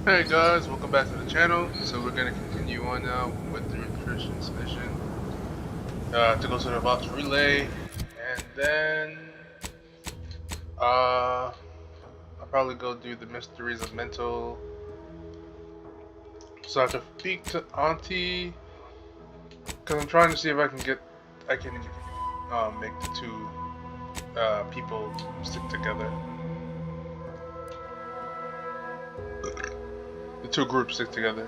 Hey guys, welcome back to the channel. So we're gonna continue on now with the recursions mission to go to the Vox Relay, and then I'll probably go do the Mysteries of Mental, so I can speak to Auntie, cause I'm trying to see if I can make the two people stick together, the two groups stick together.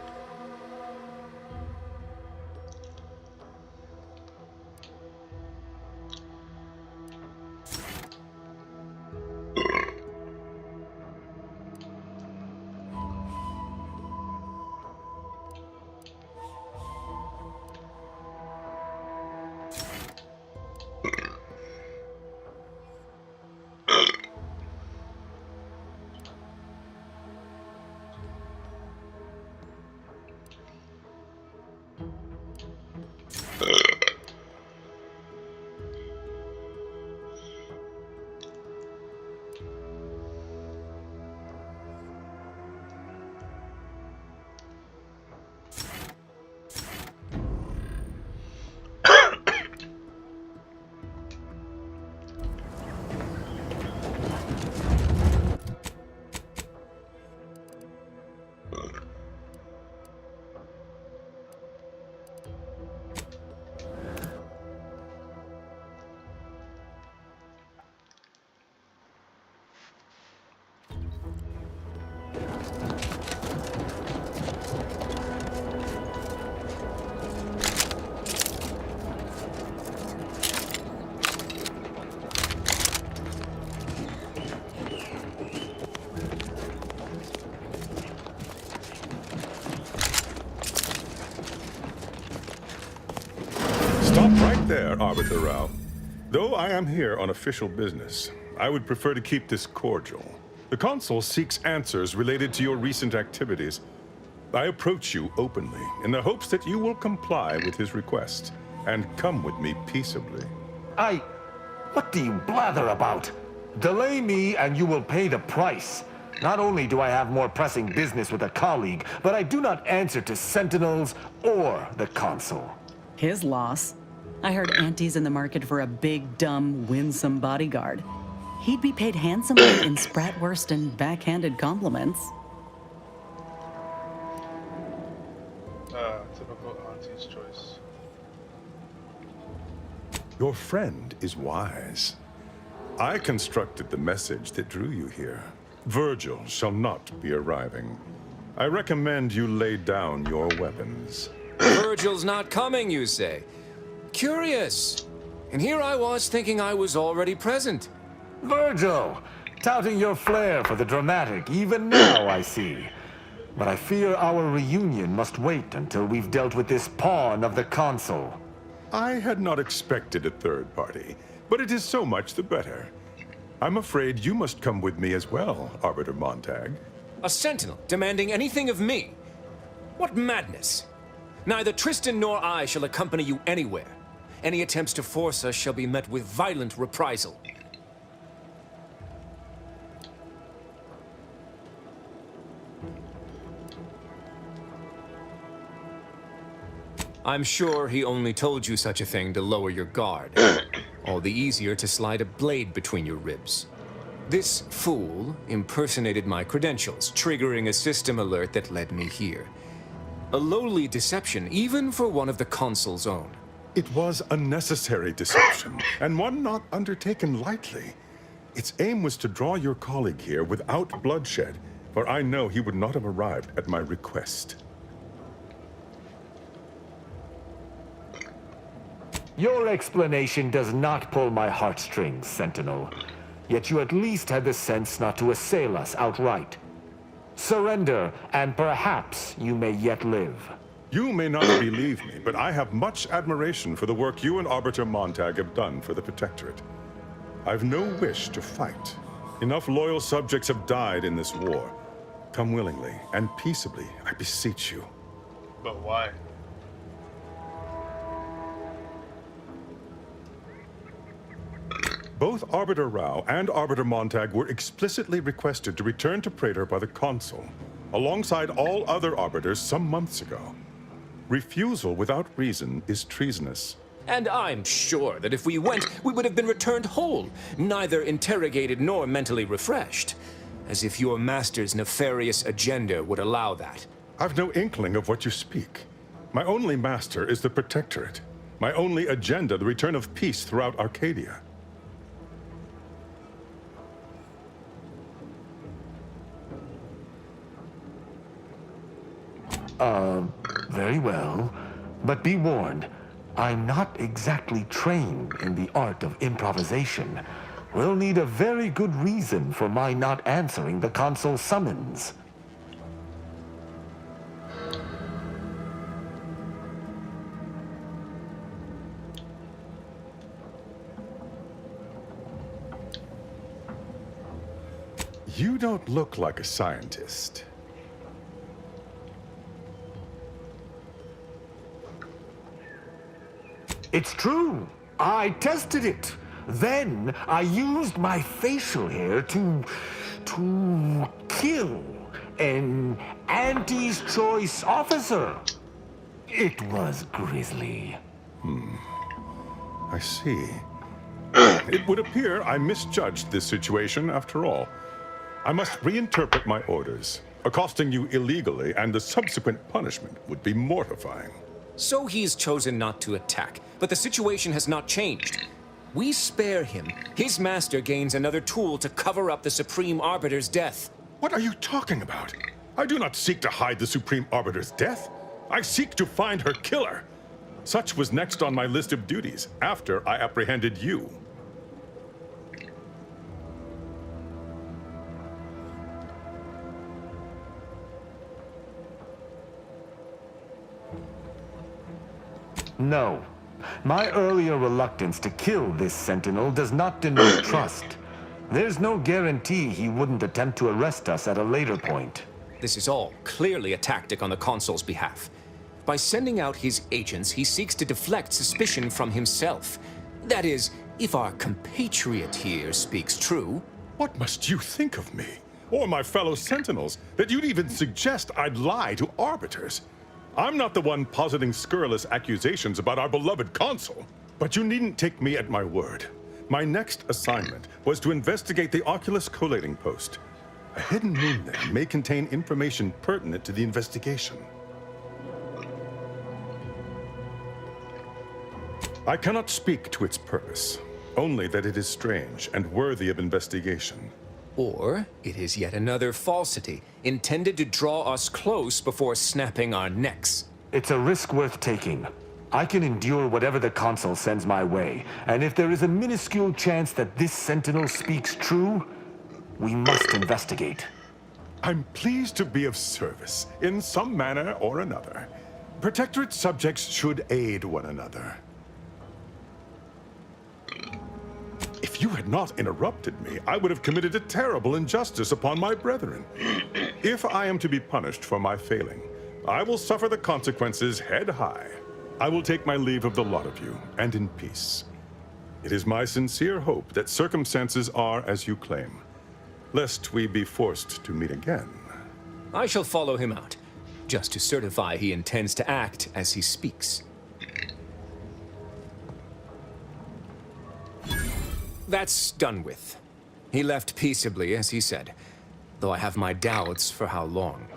Stop right there, Arbiter Rao. Though I am here on official business, I would prefer to keep this cordial. The Consul seeks answers related to your recent activities. I approach you openly in the hopes that you will comply with his request and come with me peaceably. What do you blather about? Delay me and you will pay the price. Not only do I have more pressing business with a colleague, but I do not answer to Sentinels or the Consul. His loss. I heard Auntie's in the market for a big, dumb, winsome bodyguard. He'd be paid handsomely in Spratwurst and backhanded compliments. Typical Auntie's choice. Your friend is wise. I constructed the message that drew you here. Virgil shall not be arriving. I recommend you lay down your weapons. Virgil's not coming, you say? Curious. And here I was thinking I was already present. Virgil! Touting your flair for the dramatic, even now I see. But I fear our reunion must wait until we've dealt with this pawn of the Consul. I had not expected a third party, but it is so much the better. I'm afraid you must come with me as well, Arbiter Montag. A sentinel demanding anything of me? What madness! Neither Tristan nor I shall accompany you anywhere. Any attempts to force us shall be met with violent reprisal. I'm sure he only told you such a thing to lower your guard. All the easier to slide a blade between your ribs. This fool impersonated my credentials, triggering a system alert that led me here. A lowly deception, even for one of the Consul's own. It was a necessary deception, and one not undertaken lightly. Its aim was to draw your colleague here without bloodshed, for I know he would not have arrived at my request. Your explanation does not pull my heartstrings, Sentinel. Yet you at least had the sense not to assail us outright. Surrender, and perhaps you may yet live. You may not believe me, but I have much admiration for the work you and Arbiter Montag have done for the Protectorate. I've no wish to fight. Enough loyal subjects have died in this war. Come willingly and peaceably, I beseech you. But why? Both Arbiter Rao and Arbiter Montag were explicitly requested to return to Praetor by the Consul. alongside all other arbiters some months ago. Refusal without reason is treasonous. And I'm sure that if we went, we would have been returned whole, neither interrogated nor mentally refreshed. As if your master's nefarious agenda would allow that. I've no inkling of what you speak. My only master is the Protectorate. My only agenda, the return of peace throughout Arcadia. Very well. But be warned, I'm not exactly trained in the art of improvisation. We'll need a very good reason for my not answering the consul's summons. You don't look like a scientist. It's true. I tested it. Then I used my facial hair to kill an Auntie's Choice officer. It was grisly. I see. It would appear I misjudged this situation after all. I must reinterpret my orders. Accosting you illegally and the subsequent punishment would be mortifying. So he's chosen not to attack, but the situation has not changed. We spare him. His master gains another tool to cover up the Supreme Arbiter's death. What are you talking about? I do not seek to hide the Supreme Arbiter's death. I seek to find her killer. Such was next on my list of duties, after I apprehended you. No. My earlier reluctance to kill this Sentinel does not denote trust. There's no guarantee he wouldn't attempt to arrest us at a later point. This is all clearly a tactic on the Consul's behalf. By sending out his agents, he seeks to deflect suspicion from himself. That is, if our compatriot here speaks true. What must you think of me, or my fellow Sentinels, that you'd even suggest I'd lie to arbiters? I'm not the one positing scurrilous accusations about our beloved Consul. But you needn't take me at my word. My next assignment was to investigate the Oculus collating post. A hidden moon there may contain information pertinent to the investigation. I cannot speak to its purpose, only that it is strange and worthy of investigation. Or it is yet another falsity, intended to draw us close before snapping our necks. It's a risk worth taking. I can endure whatever the Consul sends my way, and if there is a minuscule chance that this Sentinel speaks true, we must investigate. I'm pleased to be of service, in some manner or another. Protectorate subjects should aid one another. If you had not interrupted me, I would have committed a terrible injustice upon my brethren. If I am to be punished for my failing, I will suffer the consequences head high. I will take my leave of the lot of you, and in peace. It is my sincere hope that circumstances are as you claim, lest we be forced to meet again. I shall follow him out, just to certify he intends to act as he speaks. That's done with. He left peaceably, as he said, though I have my doubts for how long.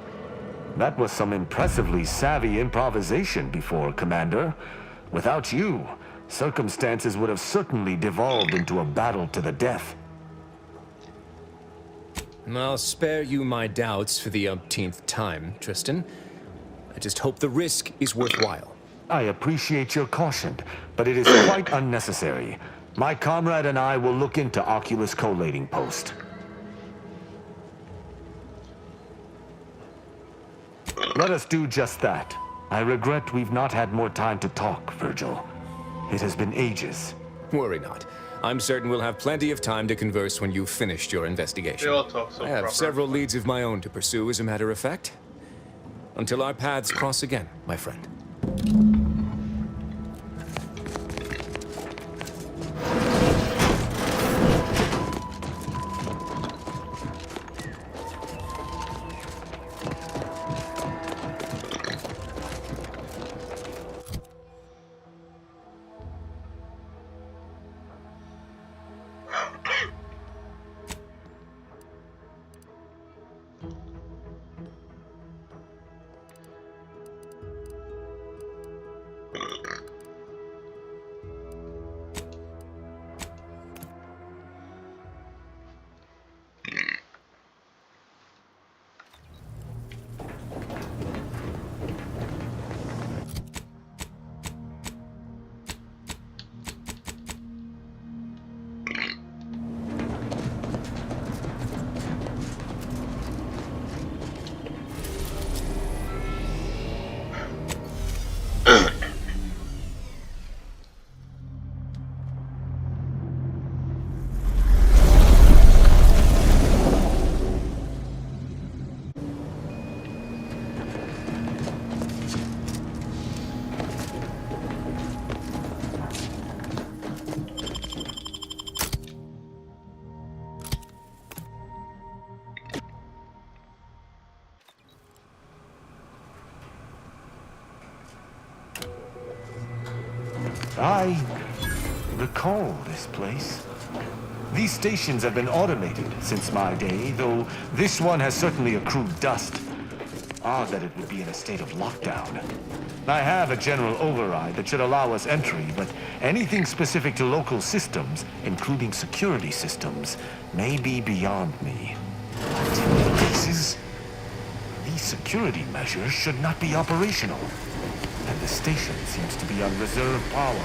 That was some impressively savvy improvisation before, Commander. Without you, circumstances would have certainly devolved into a battle to the death. I'll spare you my doubts for the umpteenth time, Tristan. I just hope the risk is worthwhile. I appreciate your caution, but it is quite unnecessary. My comrade and I will look into Oculus collating post. Let us do just that. I regret we've not had more time to talk, Virgil. It has been ages. Worry not. I'm certain we'll have plenty of time to converse when you've finished your investigation. They all talk so I have proper. several leads of my own to pursue, as a matter of fact. Until our paths cross again, my friend. I recall this place. These stations have been automated since my day, though this one has certainly accrued dust. Odd that it would be in a state of lockdown. I have a general override that should allow us entry, but anything specific to local systems, including security systems, may be beyond me. But in many cases, these security measures should not be operational. And the station seems to be on reserve power.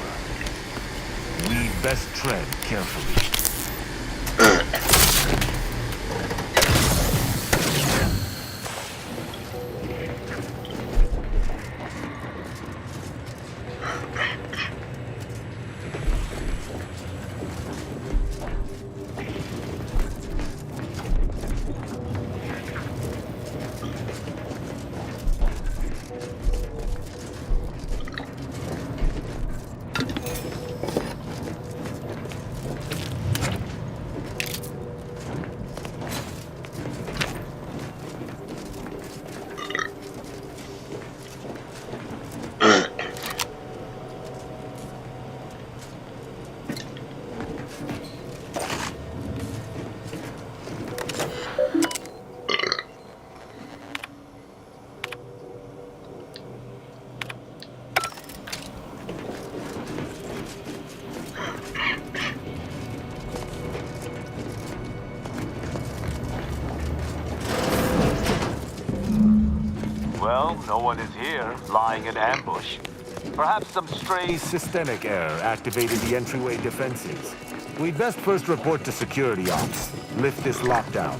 We'd best tread carefully. Well, no one is here, lying in ambush. Perhaps some stray... A systemic error activated the entryway defenses. We'd best first report to security ops, lift this lockdown.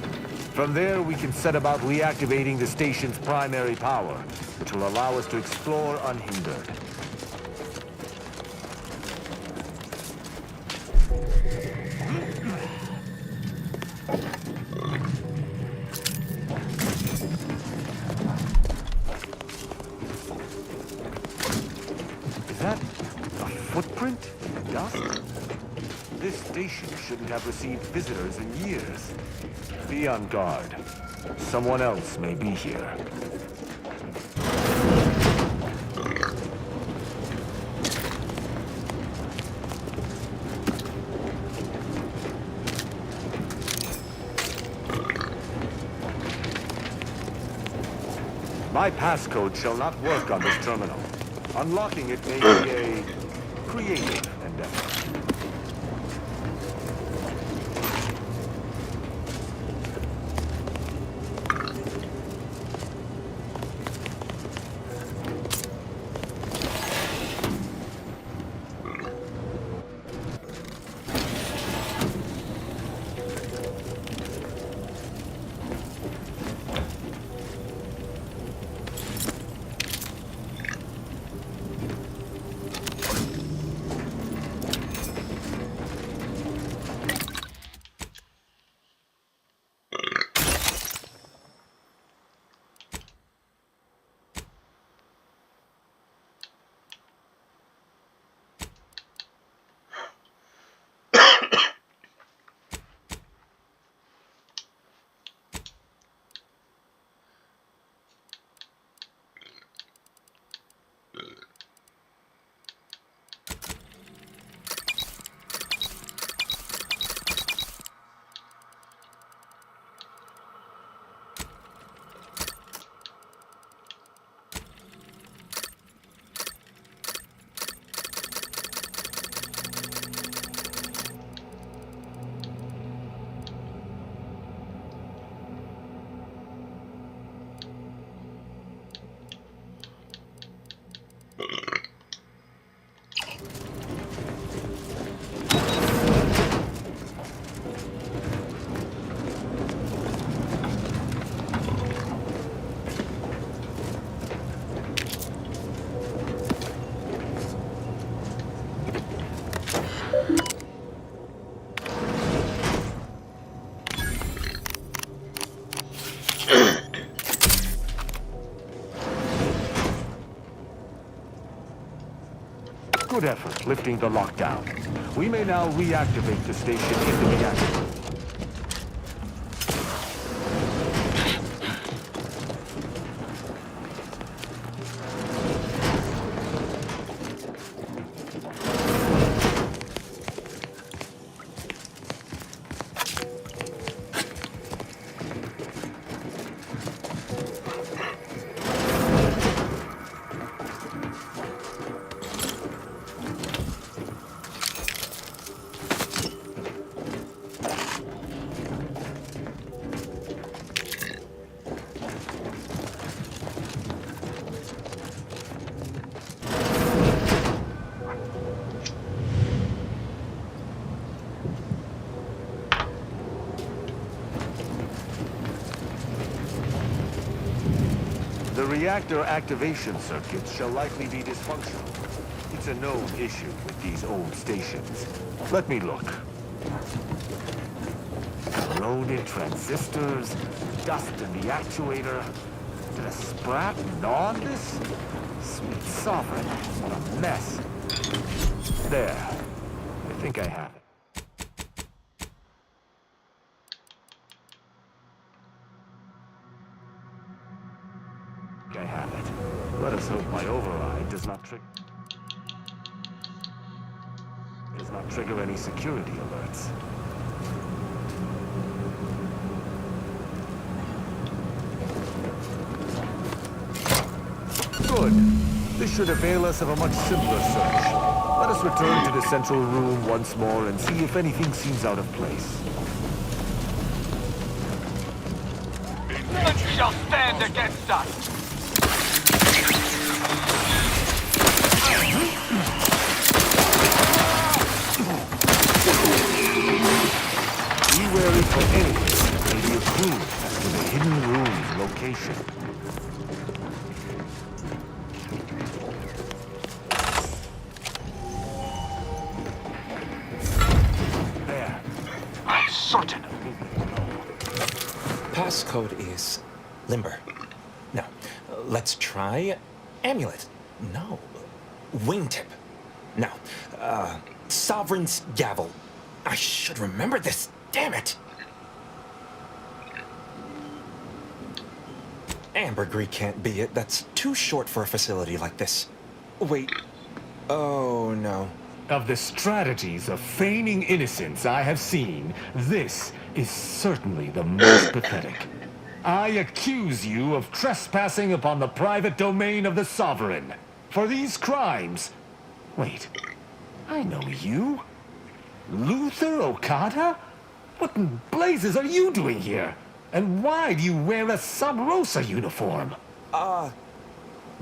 From there, we can set about reactivating the station's primary power, which will allow us to explore unhindered. Is that a footprint in the dust? This station shouldn't have received visitors in years. Be on guard. Someone else may be here. My passcode shall not work on this terminal. Unlocking it may be a creative endeavor. Good effort lifting the lockdown. We may now reactivate the station in the reactor. The reactor activation circuits shall likely be dysfunctional. It's a known issue with these old stations. Let me look. Corroded transistors, dust in the actuator. Did a sprat gnaw on this? Sweet sovereign, what a mess. There. I think I have it. I have it. Let us hope my override does not trigger any security alerts. Good. This should avail us of a much simpler search. Let us return to the central room once more and see if anything seems out of place. None shall stand against us! Be wary for anything that may be a clue as to the hidden room's location. There. I'm certain. Passcode is Limber. No. Let's try Amulet. No. Wingtip. No. Sovereign's Gavel. I should remember this. Damn it. Ambergris can't be it. That's too short for a facility like this. Wait. Oh, no. Of the strategies of feigning innocence I have seen, this is certainly the most pathetic. I accuse you of trespassing upon the private domain of the Sovereign. For these crimes... Wait, I know you. Luther Okada? What in blazes are you doing here? And why do you wear a Sub Rosa uniform?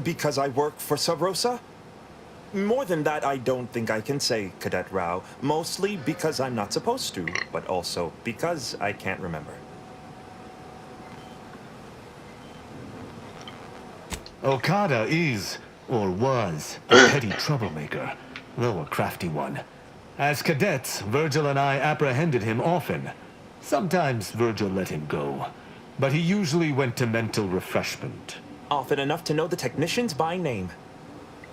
Because I work for Sub Rosa? More than that, I don't think I can say, Cadet Rao. Mostly because I'm not supposed to, but also because I can't remember. Okada is, or was, a petty troublemaker, though a crafty one. As cadets, Virgil and I apprehended him often. Sometimes Virgil let him go, but he usually went to mental refreshment. Often enough to know the technicians by name.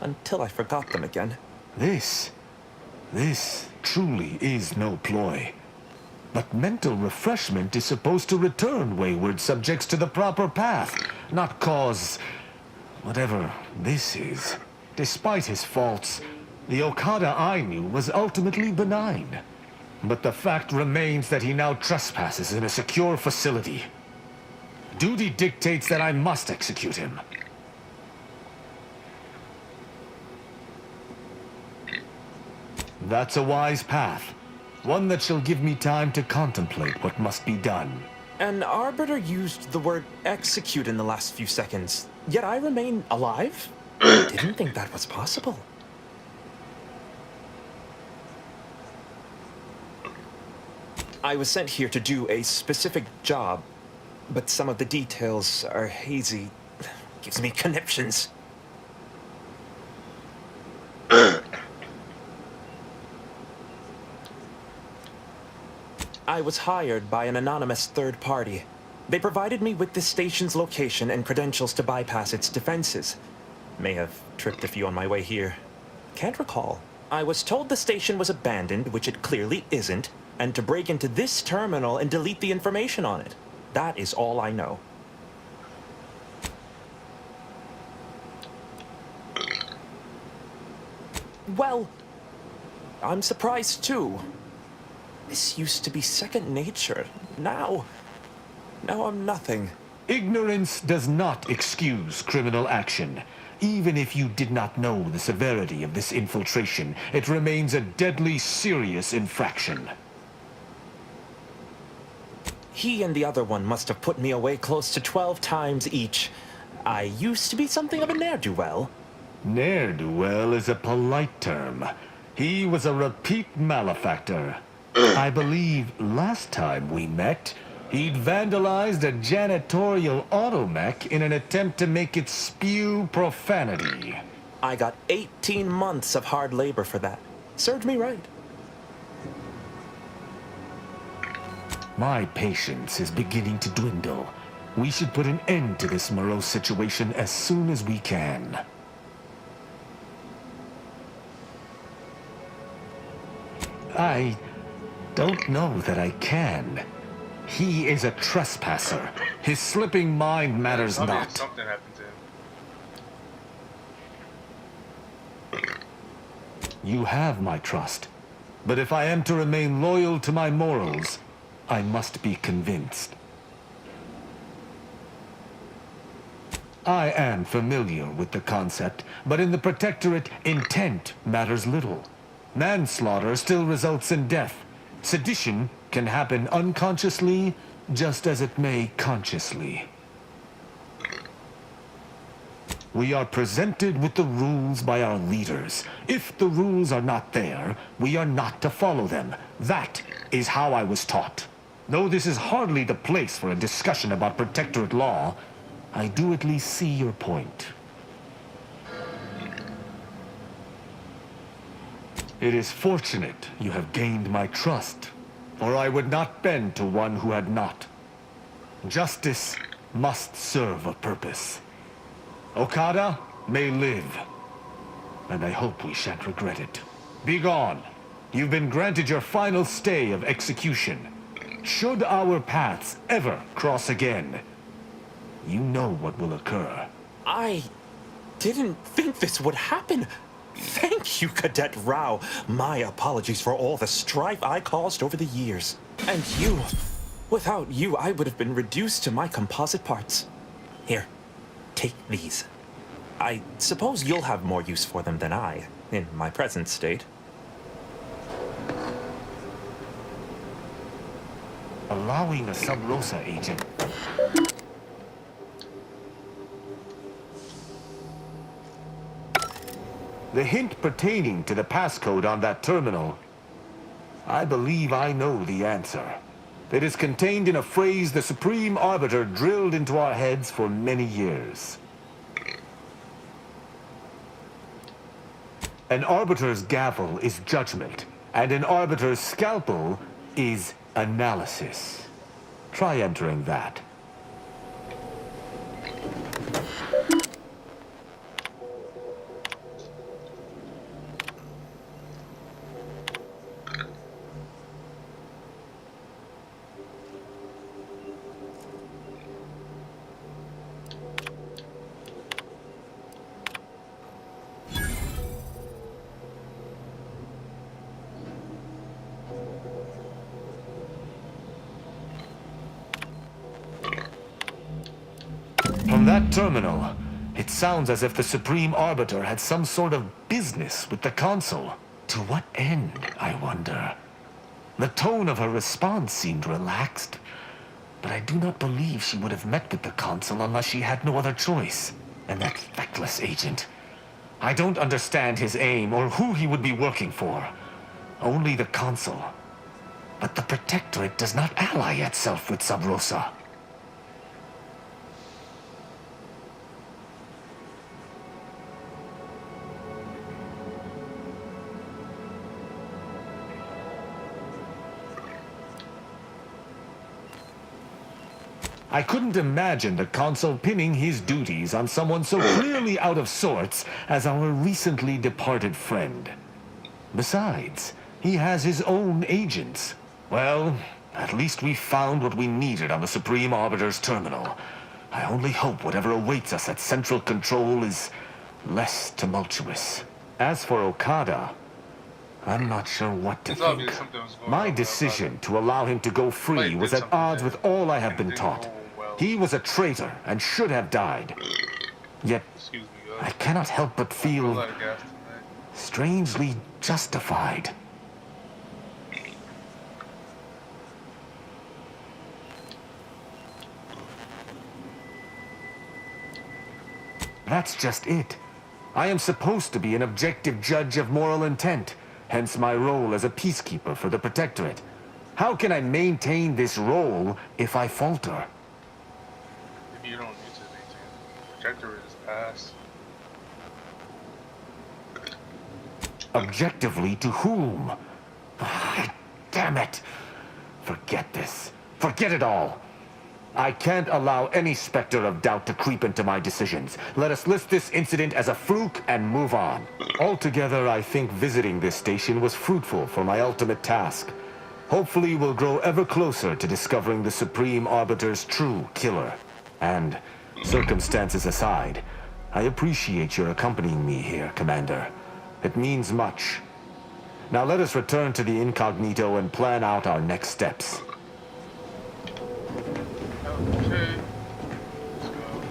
Until I forgot them again. This truly is no ploy. But mental refreshment is supposed to return wayward subjects to the proper path, not cause whatever this is. Despite his faults, the Okada I knew was ultimately benign. But the fact remains that he now trespasses in a secure facility. Duty dictates that I must execute him. That's a wise path. One that shall give me time to contemplate what must be done. An Arbiter used the word execute in the last few seconds, yet I remain alive? I didn't think that was possible. I was sent here to do a specific job, but some of the details are hazy. Gives me conniptions. I was hired by an anonymous third party. They provided me with the station's location and credentials to bypass its defenses. May have tripped a few on my way here. Can't recall. I was told the station was abandoned, which it clearly isn't, and to break into this terminal and delete the information on it. That is all I know. Well, I'm surprised too. This used to be second nature. Now I'm nothing. Ignorance does not excuse criminal action. Even if you did not know the severity of this infiltration, it remains a deadly serious infraction. He and the other one must have put me away close to 12 times each. I used to be something of a ne'er-do-well. Ne'er-do-well is a polite term. He was a repeat malefactor. I believe last time we met, He'd vandalized a janitorial automech in an attempt to make it spew profanity. I got 18 months of hard labor for that. Served me right. My patience is beginning to dwindle. We should put an end to this morose situation as soon as we can. I don't know that I can. He is a trespasser. His slipping mind matters Obviously not. something happened to him. You have my trust. But if I am to remain loyal to my morals, I must be convinced. I am familiar with the concept, but in the Protectorate, intent matters little. Manslaughter still results in death. Sedition can happen unconsciously, just as it may consciously. We are presented with the rules by our leaders. If the rules are not there, we are not to follow them. That is how I was taught. Though this is hardly the place for a discussion about Protectorate law, I do at least see your point. It is fortunate you have gained my trust, or I would not bend to one who had not. Justice must serve a purpose. Okada may live, and I hope we shan't regret it. Be gone. You've been granted your final stay of execution. Should our paths ever cross again, you know what will occur. I didn't think this would happen. Thank you, Cadet Rao. My apologies for all the strife I caused over the years. And you. Without you, I would have been reduced to my composite parts. Here, take these. I suppose you'll have more use for them than I, in my present state. Allowing a Sub Rosa agent. The hint pertaining to the passcode on that terminal. I believe I know the answer. It is contained in a phrase the Supreme Arbiter drilled into our heads for many years. An Arbiter's gavel is judgment, and an Arbiter's scalpel is analysis. Try entering that. From that terminal, it sounds as if the Supreme Arbiter had some sort of business with the Consul. To what end, I wonder? The tone of her response seemed relaxed, but I do not believe she would have met with the Consul unless she had no other choice. And that feckless agent. I don't understand his aim or who he would be working for. Only the Consul. But the Protectorate does not ally itself with Sub Rosa. I couldn't imagine the Consul pinning his duties on someone so clearly out of sorts as our recently departed friend. Besides, he has his own agents. Well, at least we found what we needed on the Supreme Arbiter's terminal. I only hope whatever awaits us at Central Control is less tumultuous. As for Okada, I'm not sure what to It's think. obvious something was going My on decision to allow him to go free Mike was did at something odds there. with all I have It been didn't taught. go well. He was a traitor and should have died. Yet, Excuse me, I guys. cannot help but A feel lot of gas tonight. strangely justified. That's just it. I am supposed to be an objective judge of moral intent, hence my role as a peacekeeper for the Protectorate. How can I maintain this role if I falter? Maybe you don't need to maintain. Projector is ass. Objectively to whom? Damn it! Forget this. Forget it all. I can't allow any specter of doubt to creep into my decisions. Let us list this incident as a fluke and move on. Altogether, I think visiting this station was fruitful for my ultimate task. Hopefully, we'll grow ever closer to discovering the Supreme Arbiter's true killer. And, circumstances aside, I appreciate your accompanying me here, Commander. It means much. Now let us return to the incognito and plan out our next steps. Okay. Let's go.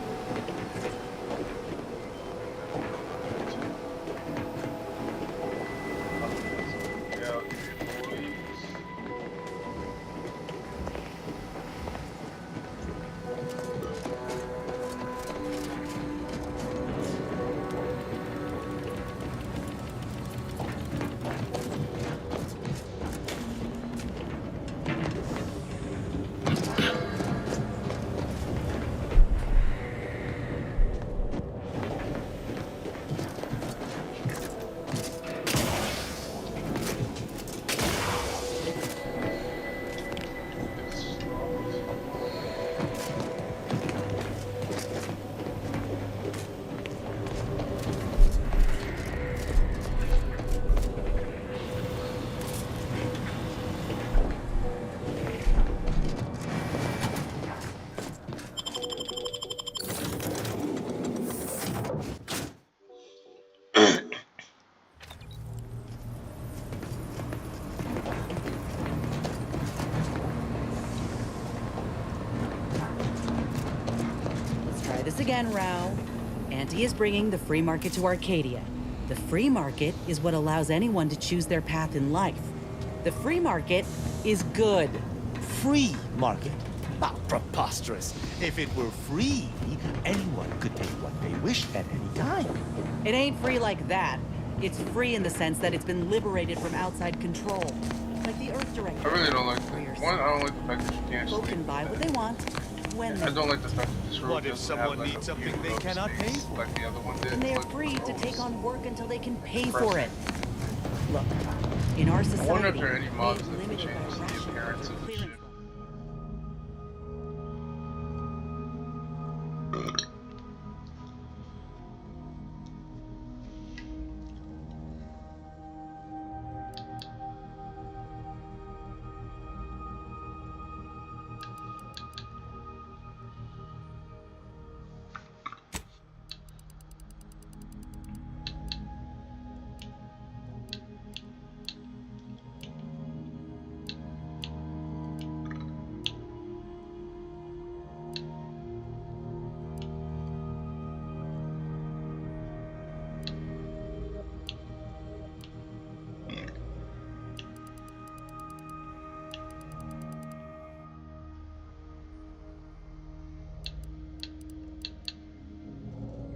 This again, Rao. Auntie is bringing the free market to Arcadia. The free market is what allows anyone to choose their path in life. The free market is good. Free market? Ah, preposterous. If it were free, anyone could take what they wish at any time. It ain't free like that. It's free in the sense that it's been liberated from outside control. Like the Earth Directive. I really don't like that. One, I don't like the fact that you can't People sleep. can buy what they want, when I they don't like the fact that this room What if doesn't someone have, like, needs a something view they of cannot pay space for? like the other one did. and they're Like, free to controls. take on work until they can pay for it. Look, in our society, I wonder if there are any mods they've that can limited change our the rations appearance and of the clearance ship.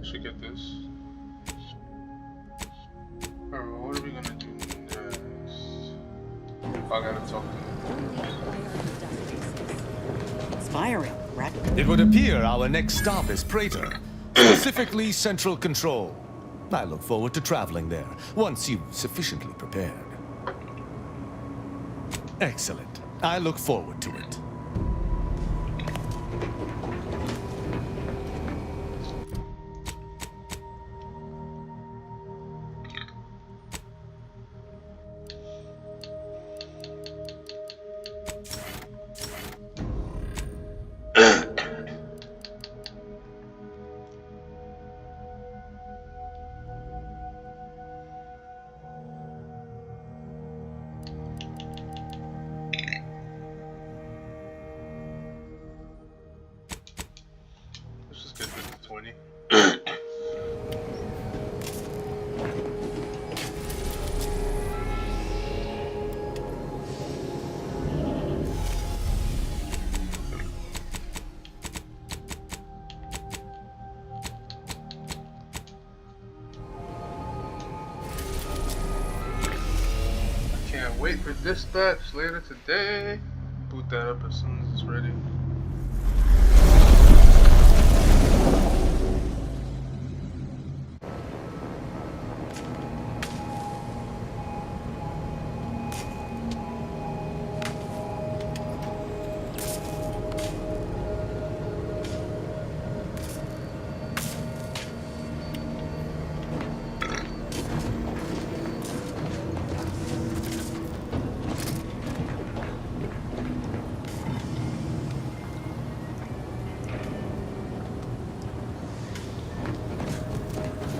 Should get this. Alright, well, what are we gonna do next? I gotta talk to them. Inspiring, correct? It would appear our next stop is Praetor, specifically Central Control. I look forward to traveling there, once you've sufficiently prepared. Excellent. I look forward to it. Let's just get this to 20. I can't wait for dispatch later today. Boot that up as soon as it's ready.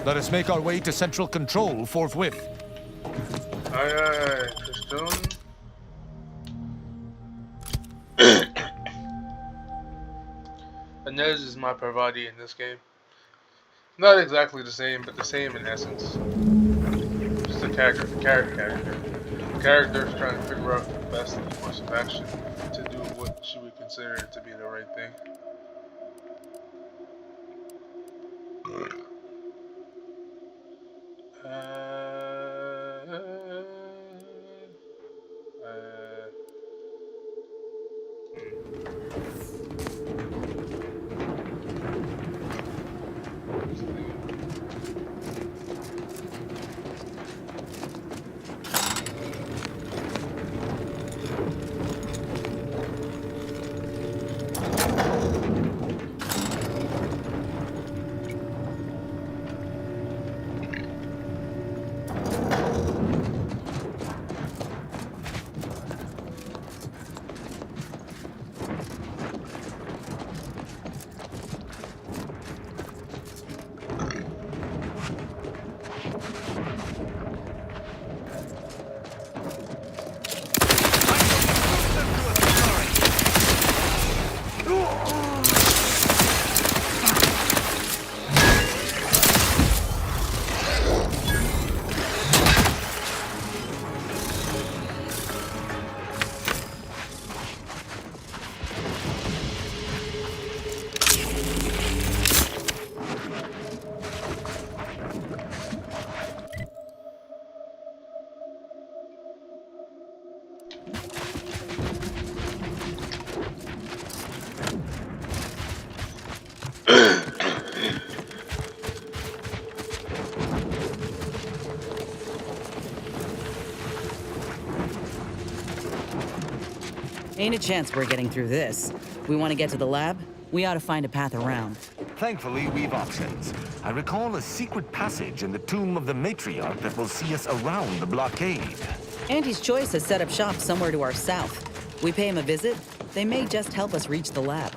Let us make our way to Central Control forthwith. Aye, aye, Tristan. Inez is my Parvati in this game. Not exactly the same, but the same in essence. Just a character's trying to figure out the best course of action to do what she would consider to be the right thing. Ain't a chance we're getting through this. We want to get to the lab, we ought to find a path around. Thankfully, we've options. I recall a secret passage in the tomb of the matriarch that will see us around the blockade. Auntie's Choice has set up shop somewhere to our south. We pay him a visit, they may just help us reach the lab.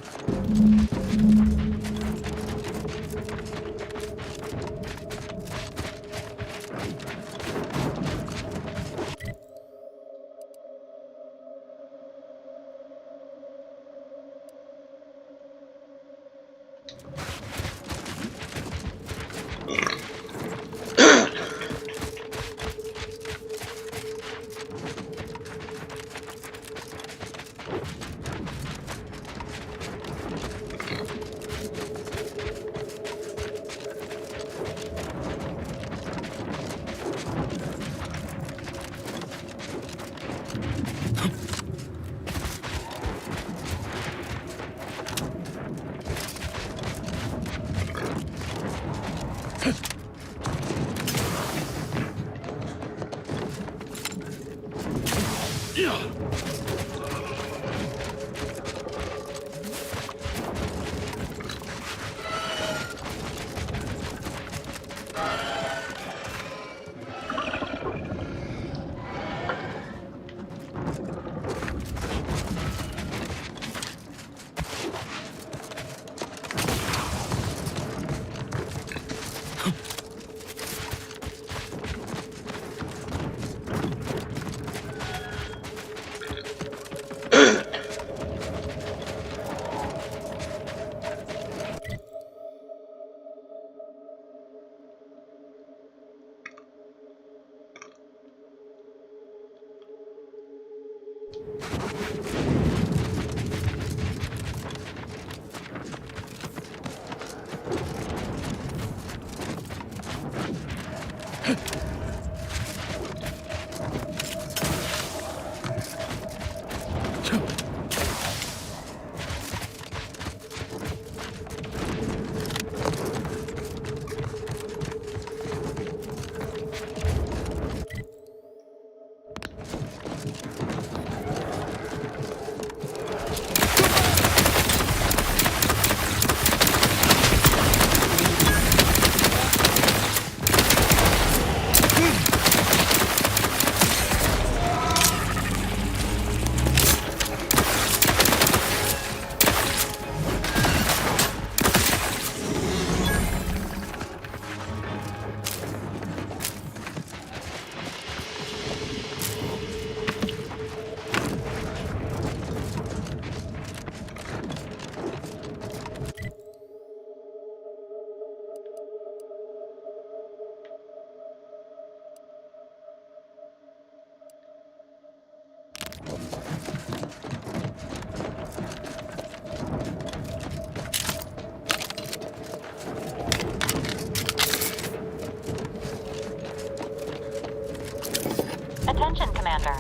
Attention, Commander.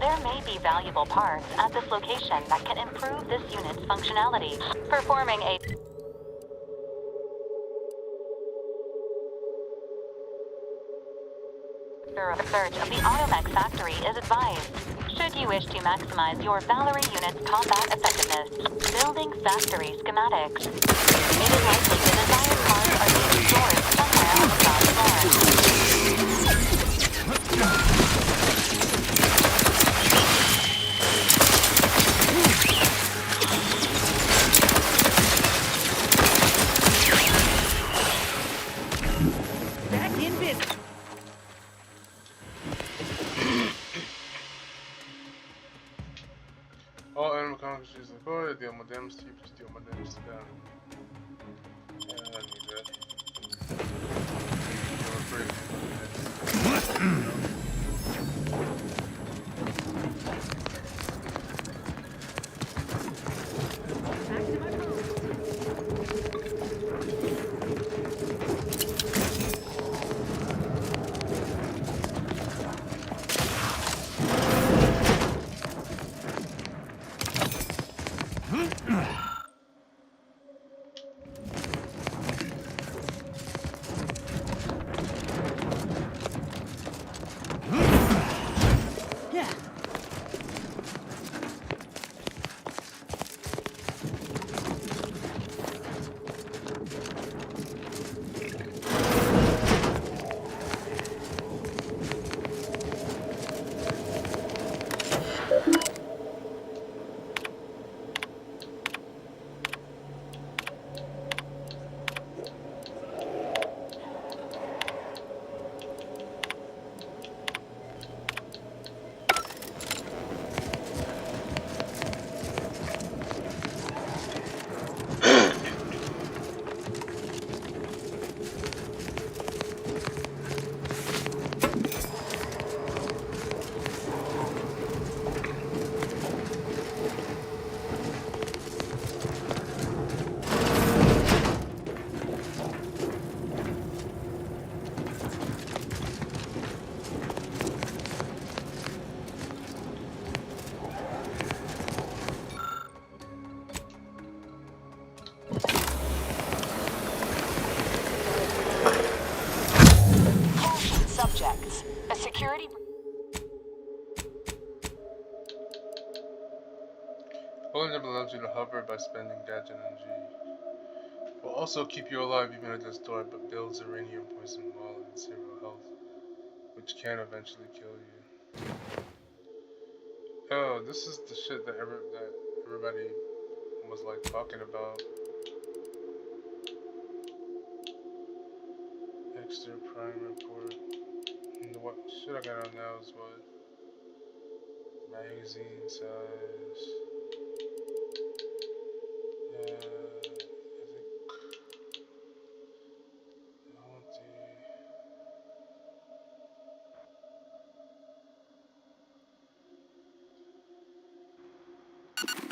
There may be valuable parts at this location that can improve this unit's functionality. Performing a thorough search of the Automech factory is advised. Should you wish to maximize your Valerie unit's combat effectiveness, building factory schematics. It is likely the desired parts are being stored somewhere on the ground floor. Back in business. All animal conquistadors recorded, deal modems, TPs, deal modems down. Yeah, I need that. Subjects. A security... Holding up allows you to hover by spending gadget energy. Will also keep you alive even at this door, but builds uranium poison while at 0 health, which can eventually kill you. Oh, this is the shit that everybody was like talking about. Extra prime report. And what shit I got on now is what? Magazine size. I think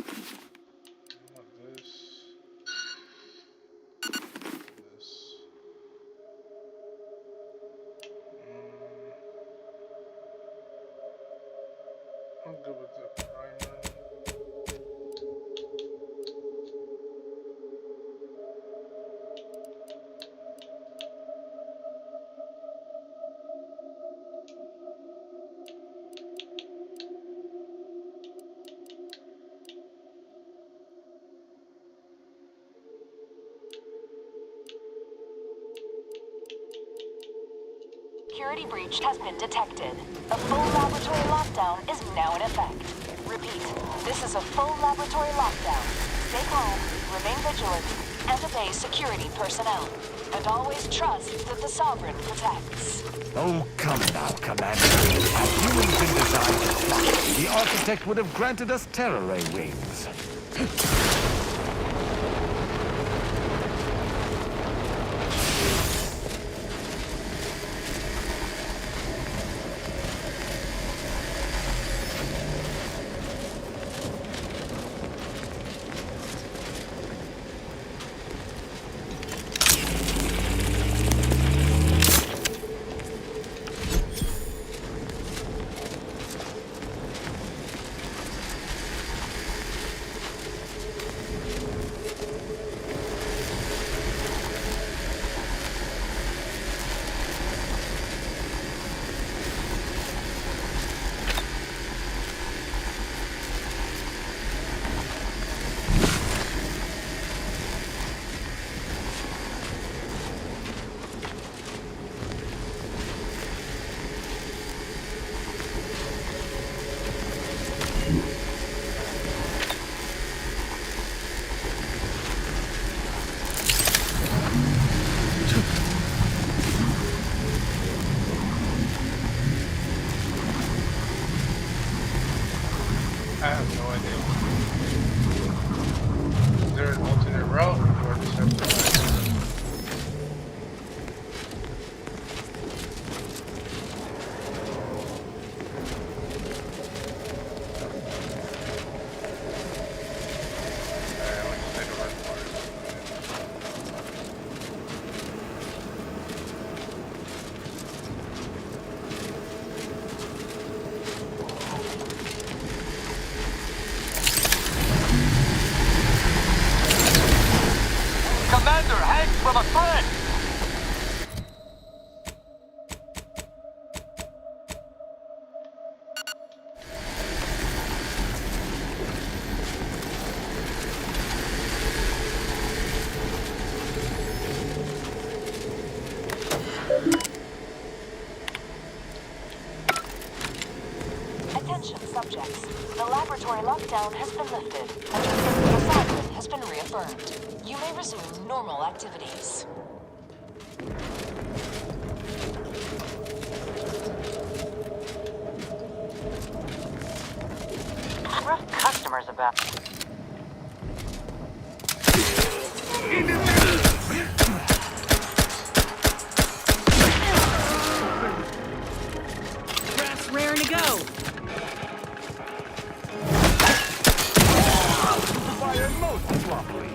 I want this. This. I'm good with the primer. Security breach has been detected. A full laboratory lockdown is now in effect. Repeat, this is a full laboratory lockdown. Stay calm, remain vigilant, and obey security personnel. And always trust that the Sovereign protects. Oh, come now, Commander. Had humans been designed to fly, the architect would have granted us Terra Ray wings. our friend! Attention subjects. The laboratory lockdown has been lifted, and your physical assignment has been reaffirmed. You may resume normal activities. Rough customers about. Craft's raring to go. Fire most sloppily.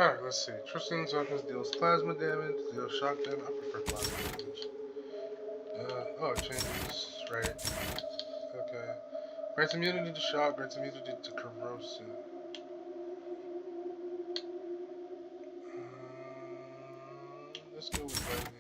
Alright, let's see. Tristan's weapons deals plasma damage, deals shock damage. I prefer plasma damage. Oh, it changes, right. Okay. Grants immunity to shock, grants immunity to corrosive. Let's go with lightning.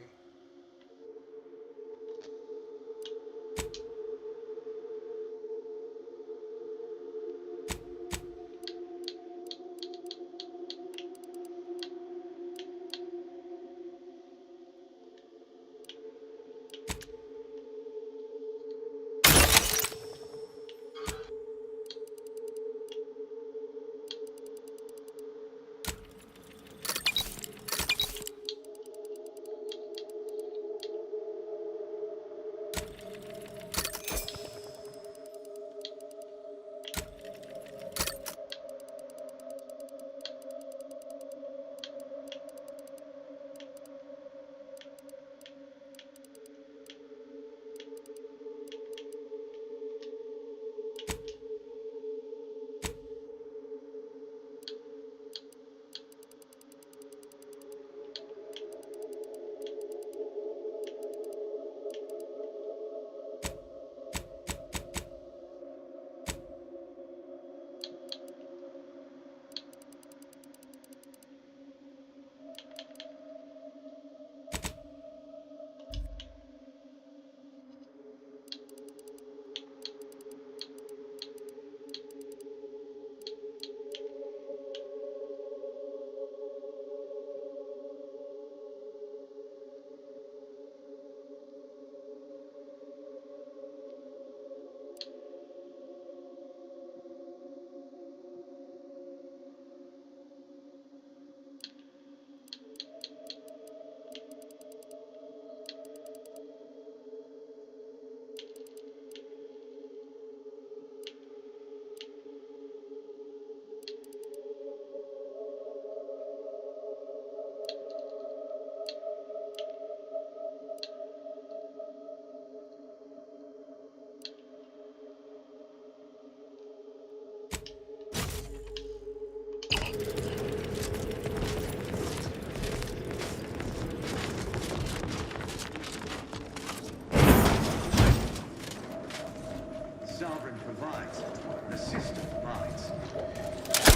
Sovereign provides, the system provides.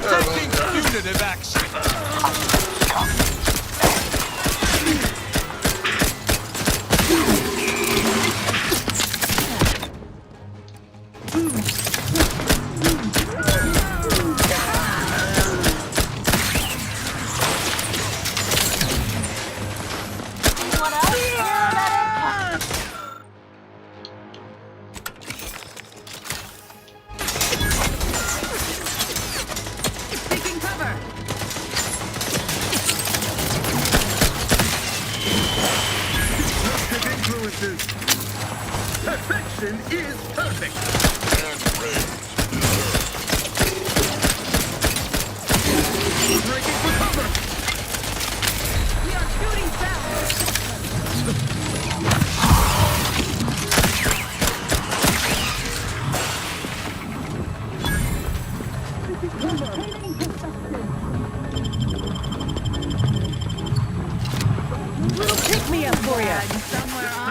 Taking punitive action. Perfection is perfect. Breaking for cover. We are shooting down. Little pick me up for you. Somewhere I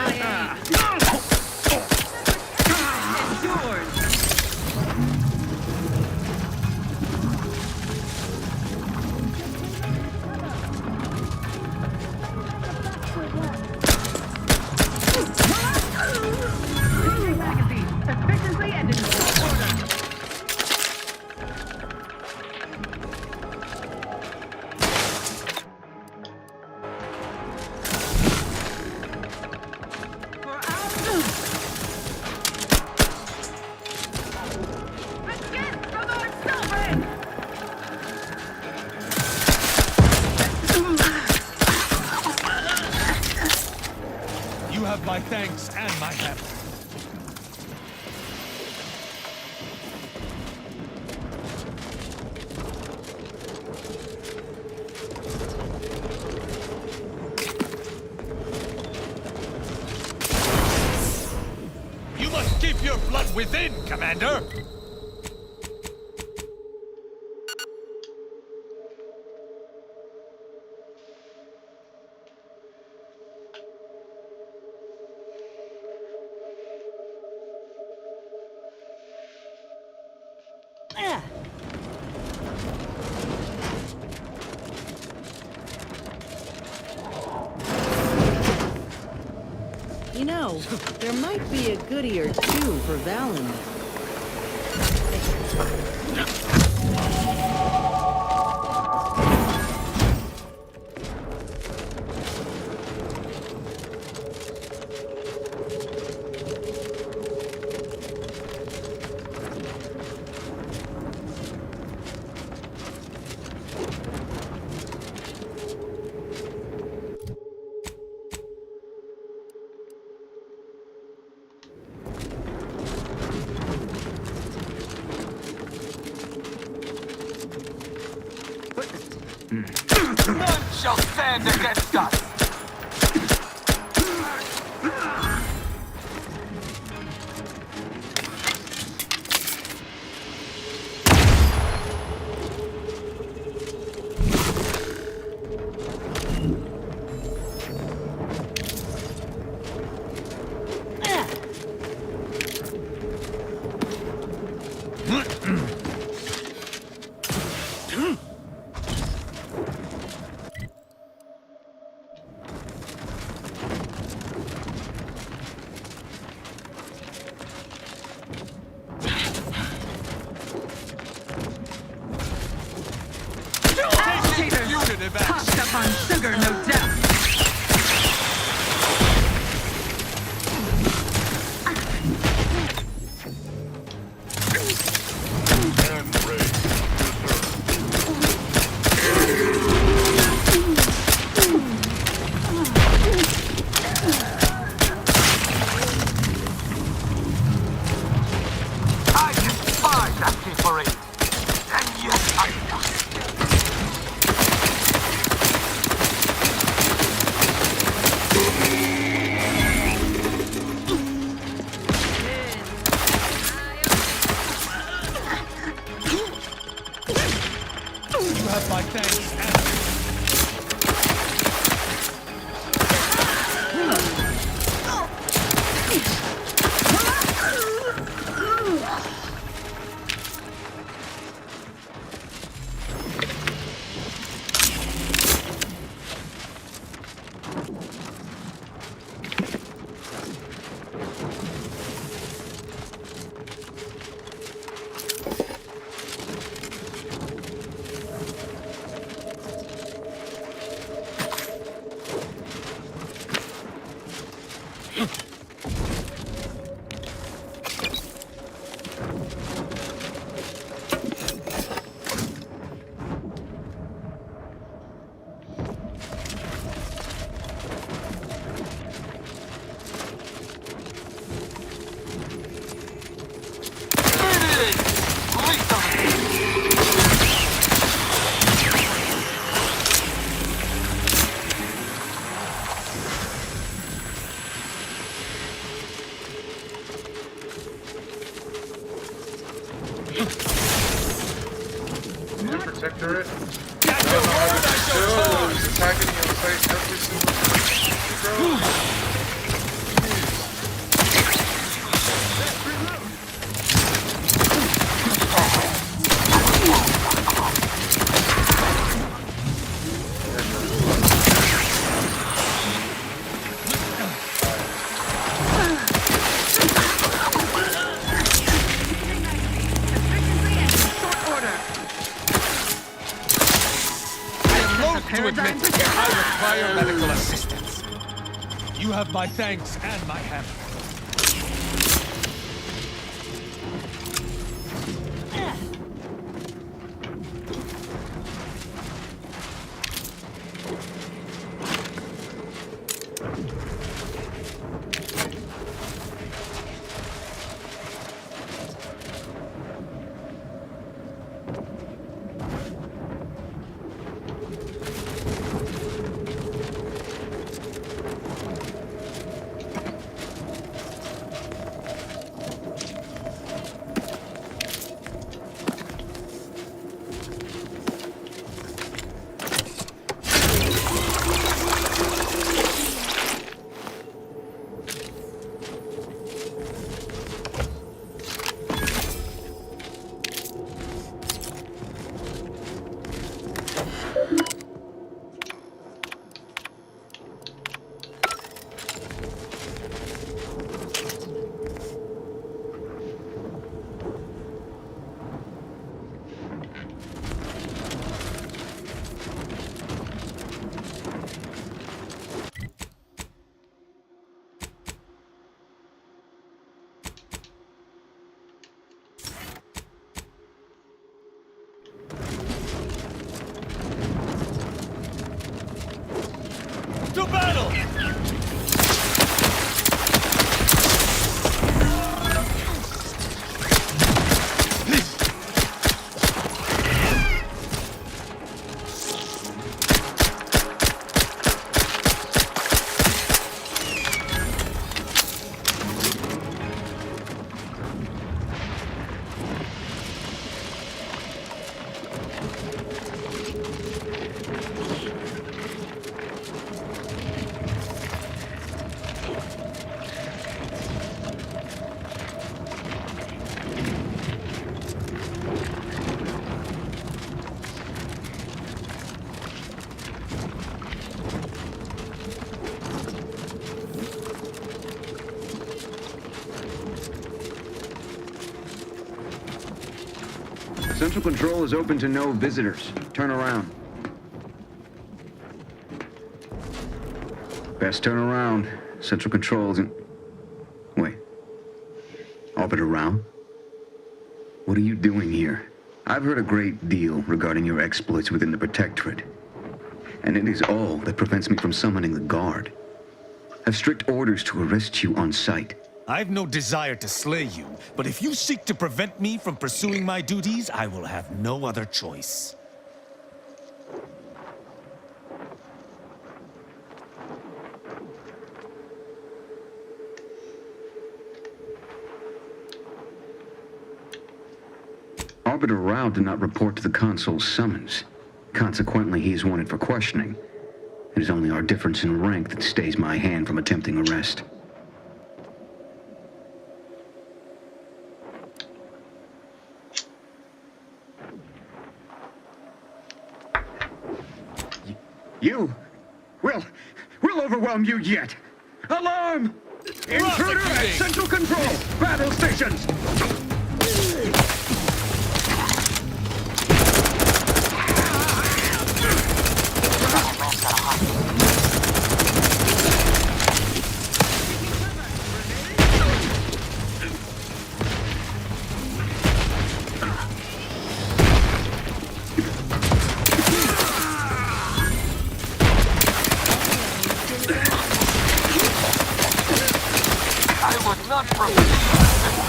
Efficiency and in full order. Again, from our sovereign! You have my thanks and my hammer. You must keep your blood within, Commander! Ah. You know, there might be a goodie or two for Val in there. None shall stand against us! Puffed up on sugar, no doubt. I despise asking for aid, and yet I must. You have my thanks and New protectorate. I don't know how to chill. He's attacking me on site every single time. Bro. to admit I require medical assistance. You have my thanks and my hammer. battle! Central Control is open to no visitors. Turn around. Best turn around. Central Control isn't... Wait. Orbit around? What are you doing here? I've heard a great deal regarding your exploits within the Protectorate. And it is all that prevents me from summoning the Guard. I have strict orders to arrest you on sight. I've no desire to slay you, but if you seek to prevent me from pursuing my duties, I will have no other choice. Arbiter Rao did not report to the Consul's summons. Consequently, he is wanted for questioning. It is only our difference in rank that stays my hand from attempting arrest. We'll overwhelm you yet! Alarm! Intruder at Central Control! Battle stations!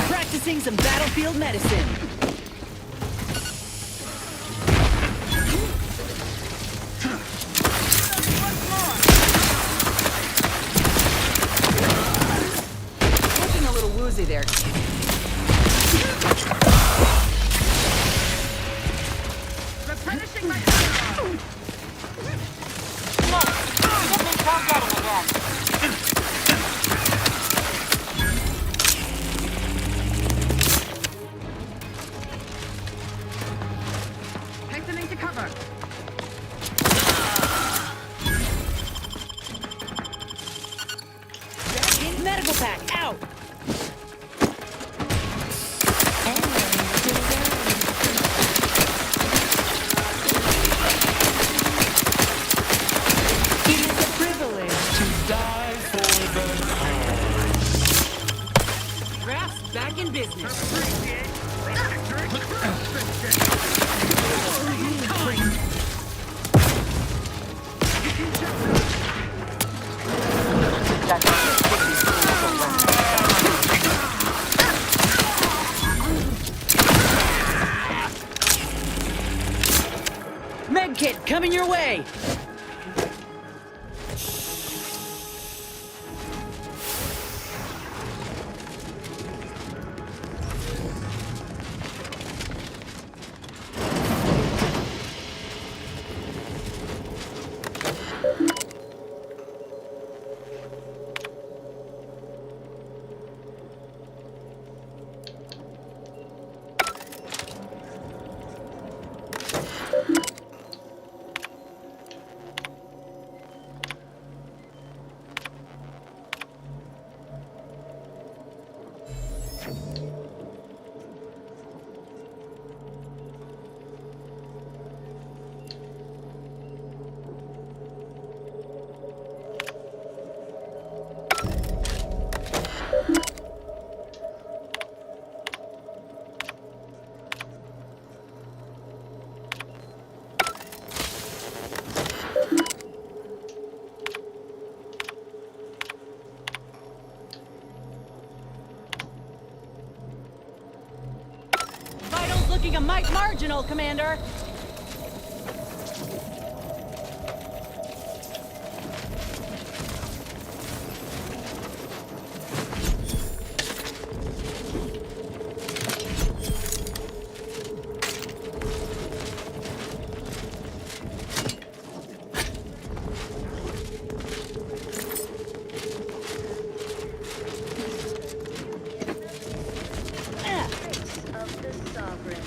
Practicing some battlefield medicine. Looking a little woozy there. Replenishing my Get me combating again. hastening to cover. Medical pack out. It is a privilege to die for the cause. Raph's back in business. Medkit coming your way. looking a mite marginal, Commander. Of the Sovereign.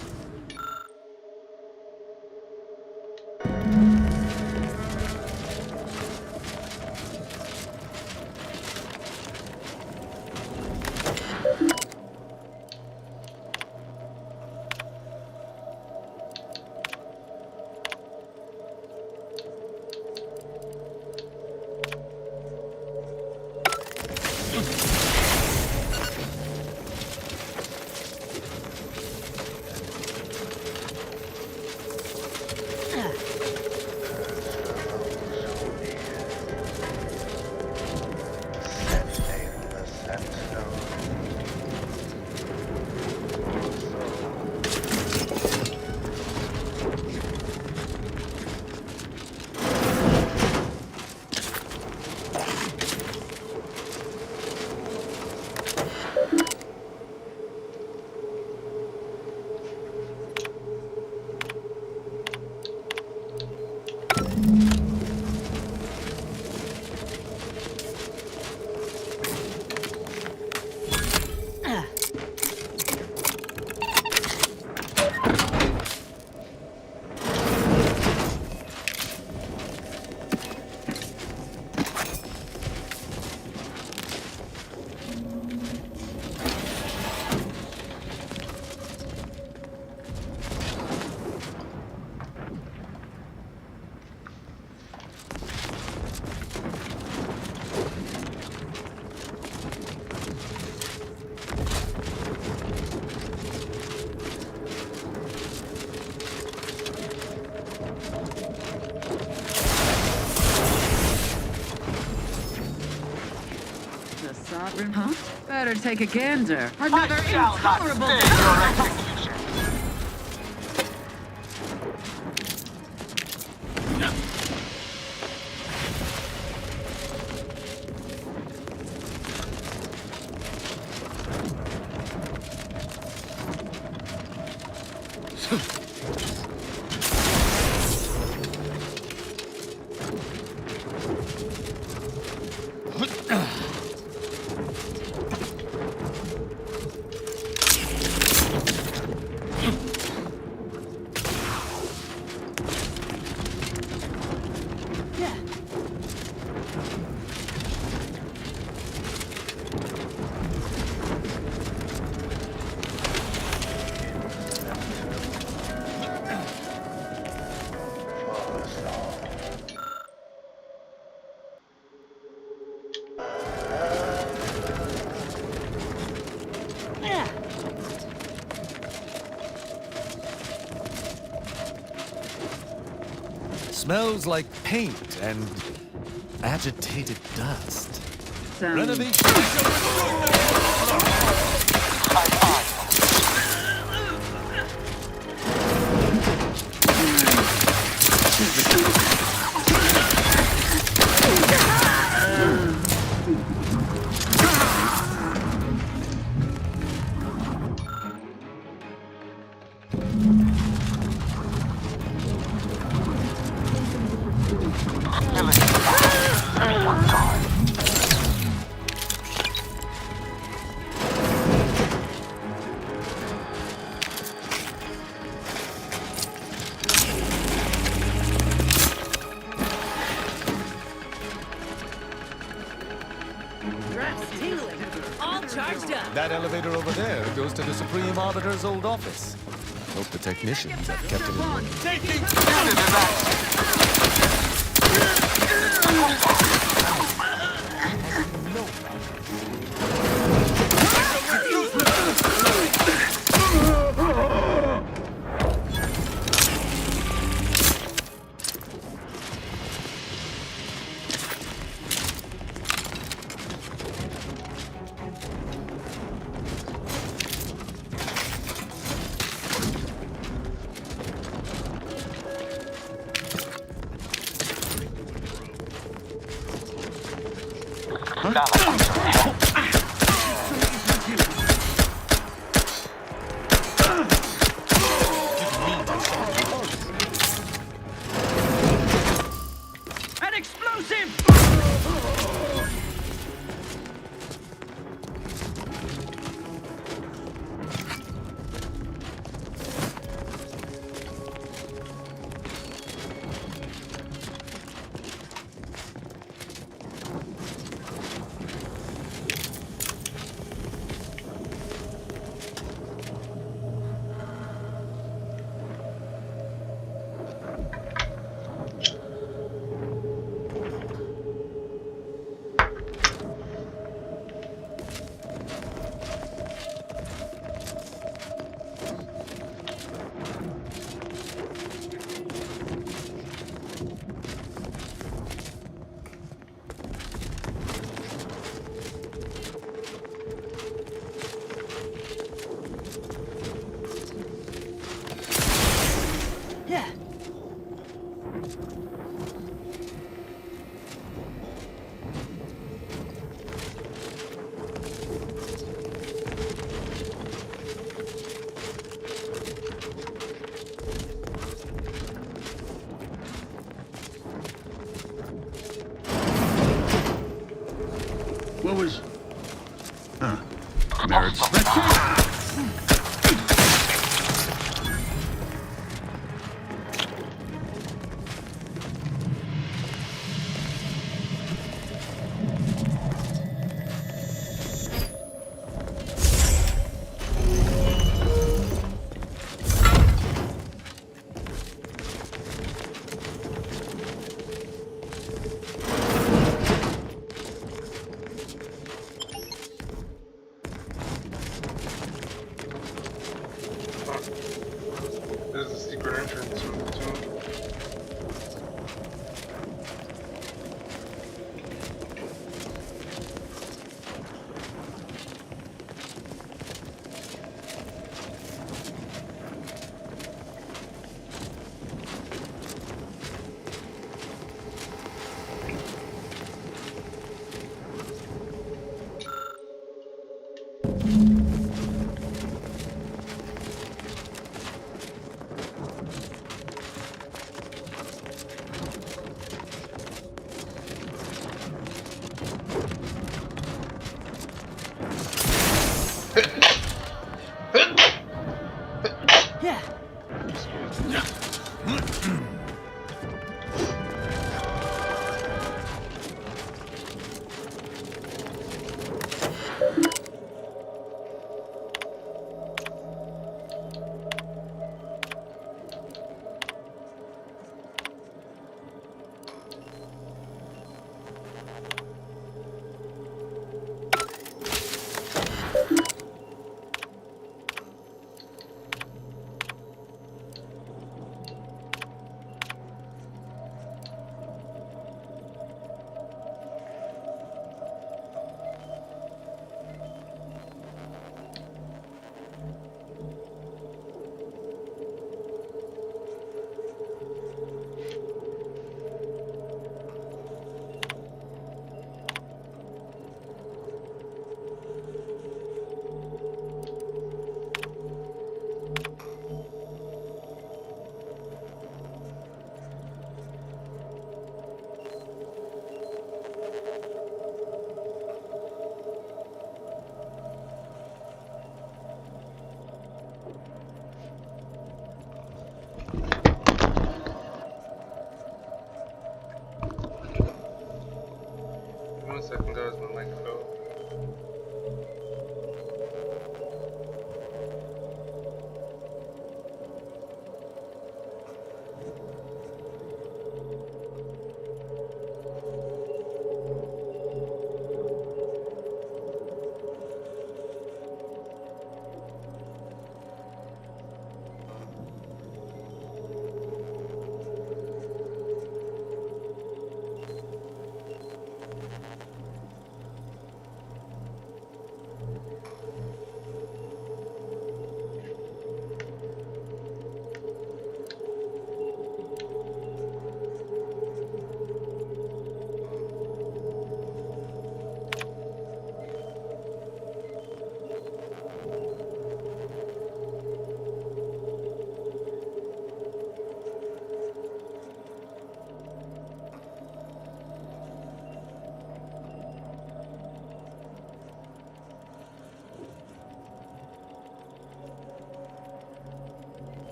The Sovereign, huh? Better take a gander. I Another shall not intolerable stay your execution. Smells like paint and agitated dust. Sounds Renovation. All charged up. That elevator over there goes to the Supreme Arbiter's old office. Hope the technicians have kept it in order. Sound like some help. An explosive! What was... Huh. Merits. There's a secret entrance from the tomb. One second, guys, my mic fell.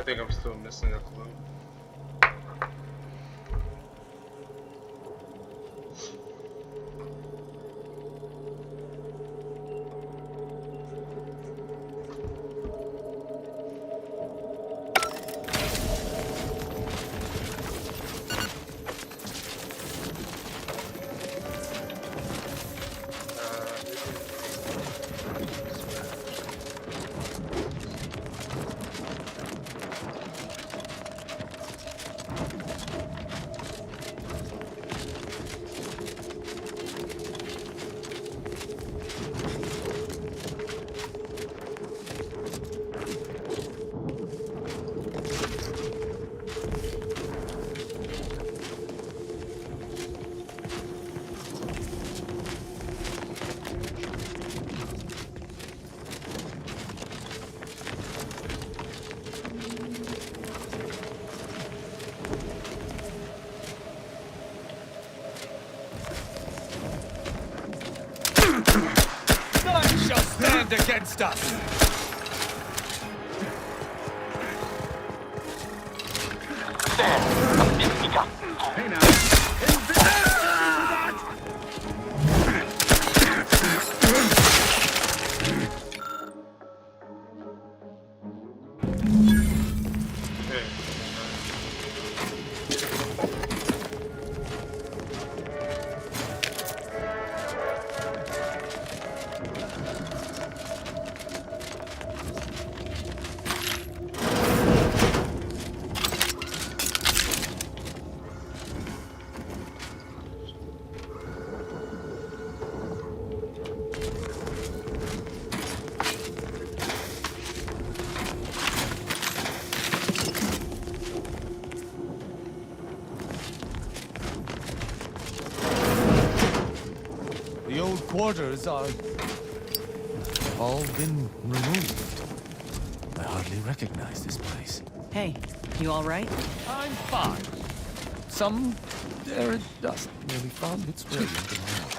I think I'm still missing a clue. None shall stand against us! Hey now. The old quarters are all been removed. I hardly recognize this place. Hey, you all right? I'm fine. Some arid dust nearly found its way into my eyes.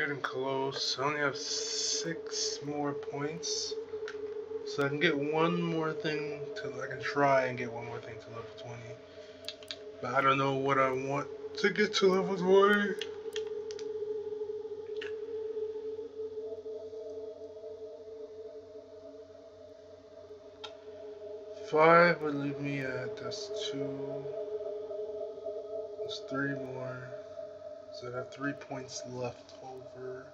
getting close. I only have 6 more points. So I can get one more thing to, I can try and get one more thing to level 20. But I don't know what I want to get to level 20. Five would leave me at, that's 2. There's 3 more. So I have 3 points left over.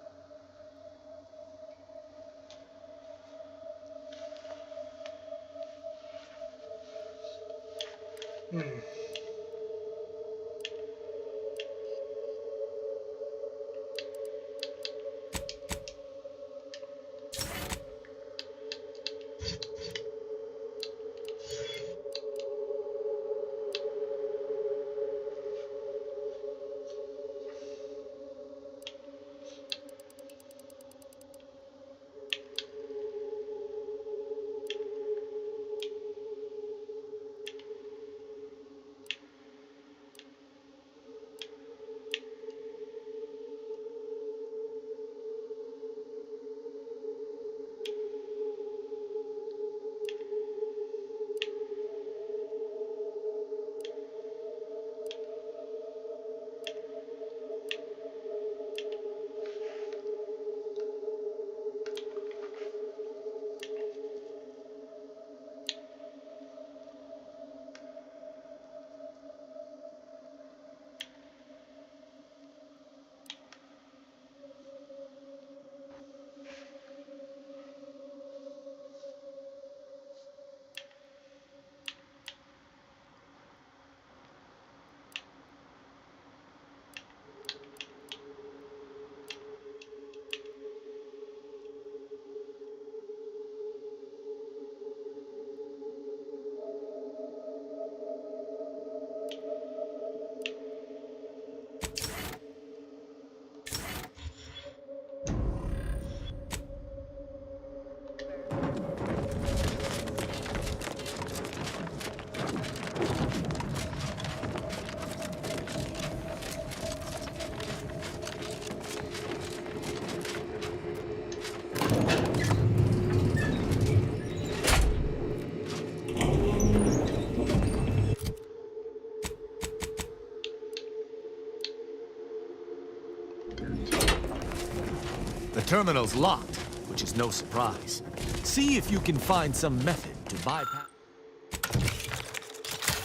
The terminal's locked, which is no surprise. See if you can find some method to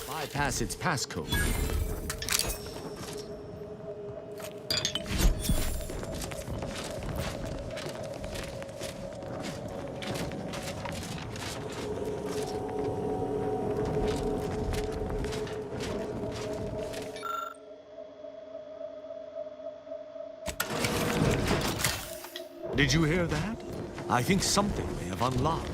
bypass its passcode. Did you hear that? I think something may have unlocked.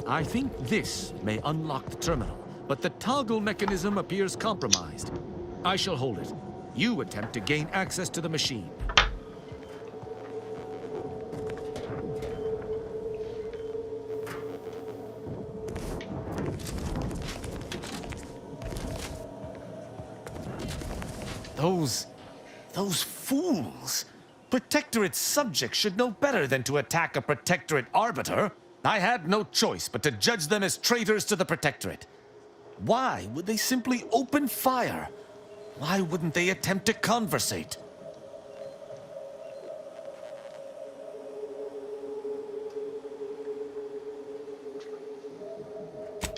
I think this may unlock the terminal, but the toggle mechanism appears compromised. I shall hold it. You attempt to gain access to the machine. Those fools! Protectorate subjects should know better than to attack a Protectorate arbiter. I had no choice but to judge them as traitors to the Protectorate. Why would they simply open fire? Why wouldn't they attempt to conversate?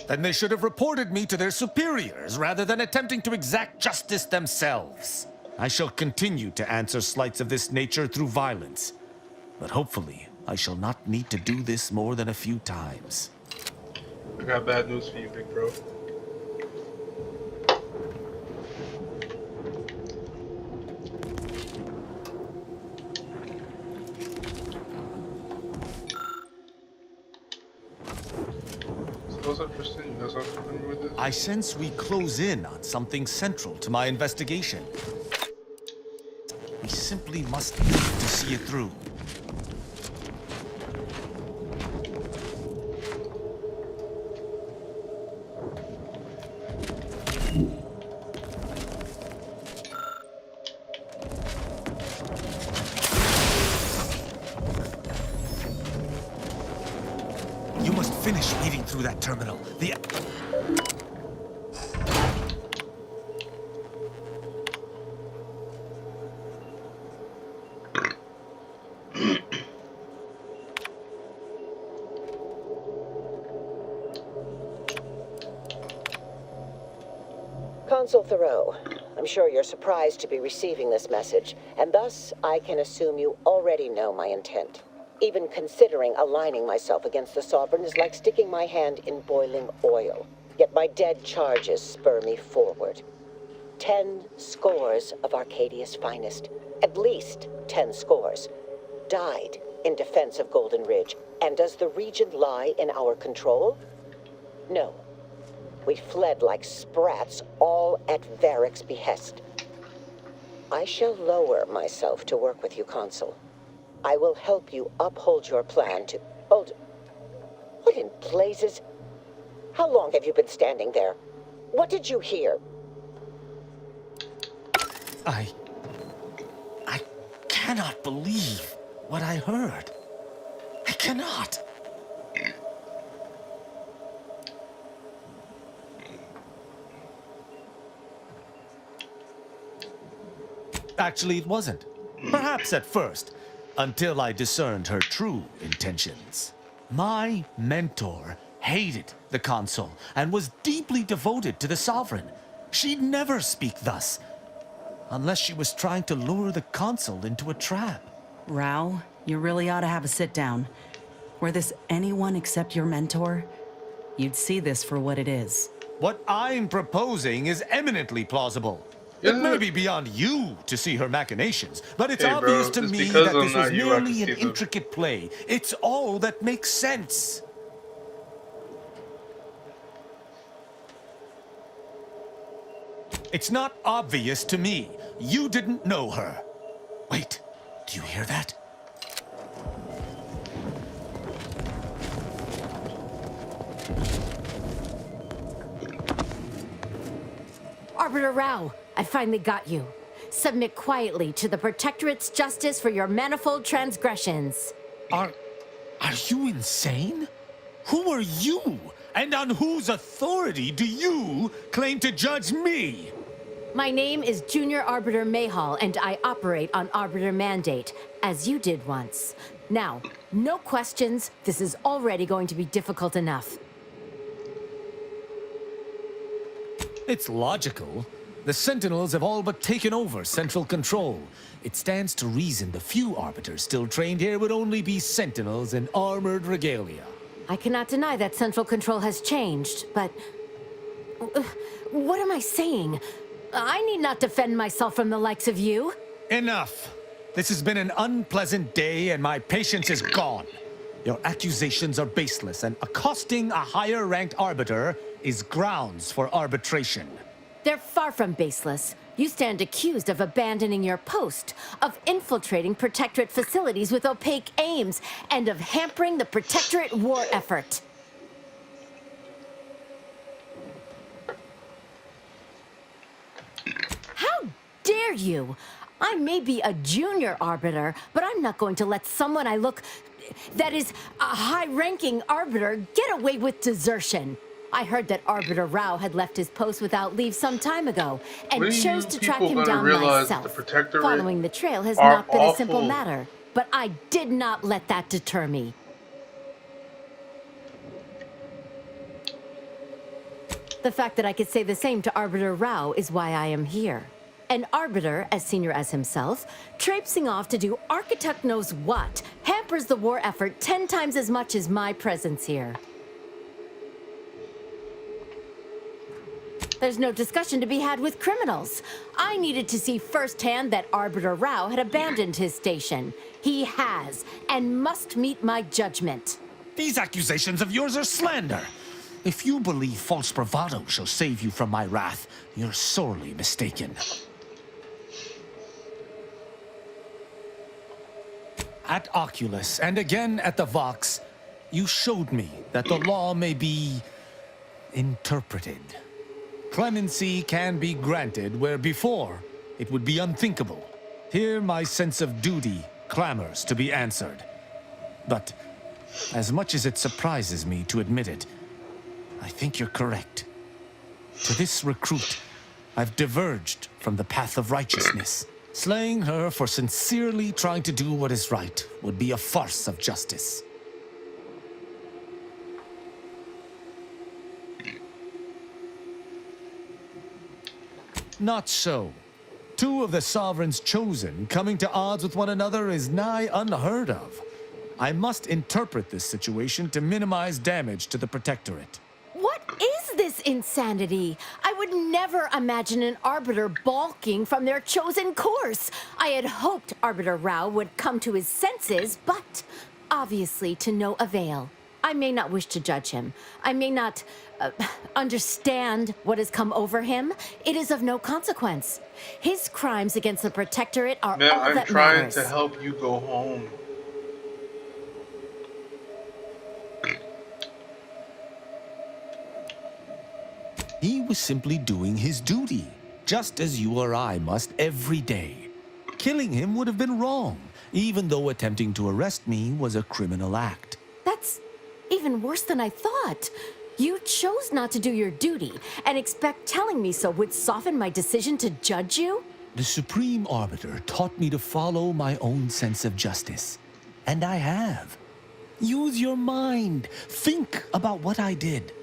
Then they should have reported me to their superiors rather than attempting to exact justice themselves. I shall continue to answer slights of this nature through violence. But hopefully, I shall not need to do this more than a few times. I got bad news for you, big bro. I sense we close in on something central to my investigation. We simply must need to see it through. finish reading through that terminal. The... Consul Thoreau, I'm sure you're surprised to be receiving this message, and thus I can assume you already know my intent. Even considering aligning myself against the Sovereign is like sticking my hand in boiling oil. Yet my dead charges spur me forward. 10 scores of Arcadia's finest, at least 10 scores, died in defense of Golden Ridge. And does the region lie in our control? No. We fled like sprats, all at Varric's behest. I shall lower myself to work with you, Consul. I will help you uphold your plan to... Hold... What in blazes? How long have you been standing there? What did you hear? I cannot believe what I heard. I cannot. Actually, it wasn't. Perhaps at first, until I discerned her true intentions. My mentor hated the Consul and was deeply devoted to the Sovereign. She'd never speak thus, unless she was trying to lure the Consul into a trap. Rao, you really ought to have a sit-down. Were this anyone except your mentor, you'd see this for what it is. What I'm proposing is eminently plausible. It may be beyond you to see her machinations, but it's obvious to me that this was merely an intricate play. It's all that makes sense. It's not obvious to me. You didn't know her. Wait, do you hear that? Arbiter Rao, I finally got you. Submit quietly to the Protectorate's justice for your manifold transgressions. Are you insane? Who are you? And on whose authority do you claim to judge me? My name is Junior Arbiter Mayhall, and I operate on Arbiter Mandate, as you did once. Now, no questions. This is already going to be difficult enough. It's logical. The Sentinels have all but taken over central control. It stands to reason the few Arbiters still trained here would only be Sentinels in armored regalia. I cannot deny that central control has changed, but... what am I saying? I need not defend myself from the likes of you. Enough! This has been an unpleasant day, and my patience is gone. Your accusations are baseless, and accosting a higher-ranked Arbiter is grounds for arbitration. They're far from baseless. You stand accused of abandoning your post, of infiltrating Protectorate facilities with opaque aims, and of hampering the Protectorate war effort. How dare you? I may be a junior arbiter, but I'm not going to let someone that is a high-ranking arbiter, get away with desertion. I heard that Arbiter Rao had left his post without leave some time ago, and chose to track him down myself. Following the trail has not been a simple matter, but I did not let that deter me. The fact that I could say the same to Arbiter Rao is why I am here. An Arbiter, as senior as himself, traipsing off to do architect knows what, hampers the war effort 10 times as much as my presence here. There's no discussion to be had with criminals. I needed to see firsthand that Arbiter Rao had abandoned his station. He has, and must meet my judgment. These accusations of yours are slander. If you believe false bravado shall save you from my wrath, you're sorely mistaken. At Oculus, and again at the Vox, you showed me that the law may be interpreted. Clemency can be granted where before it would be unthinkable. Here my sense of duty clamors to be answered. But As much as it surprises me to admit it, I think you're correct. To this recruit, I've diverged from the path of righteousness. Slaying her for sincerely trying to do what is right would be a farce of justice. Not so. Two of the Sovereign's chosen coming to odds with one another is nigh unheard of. I must interpret this situation to minimize damage to the Protectorate. What is this insanity? I would never imagine an Arbiter balking from their chosen course. I had hoped Arbiter Rao would come to his senses, but obviously to no avail. I may not wish to judge him. I may not understand what has come over him. It is of no consequence. His crimes against the Protectorate are all that matters. I'm trying to help you go home. He was simply doing his duty, just as you or I must every day. Killing him would have been wrong, even though attempting to arrest me was a criminal act. That's even worse than I thought. You chose not to do your duty, and expect telling me so would soften my decision to judge you? The Supreme Arbiter taught me to follow my own sense of justice, and I have. Use your mind. Think about what I did,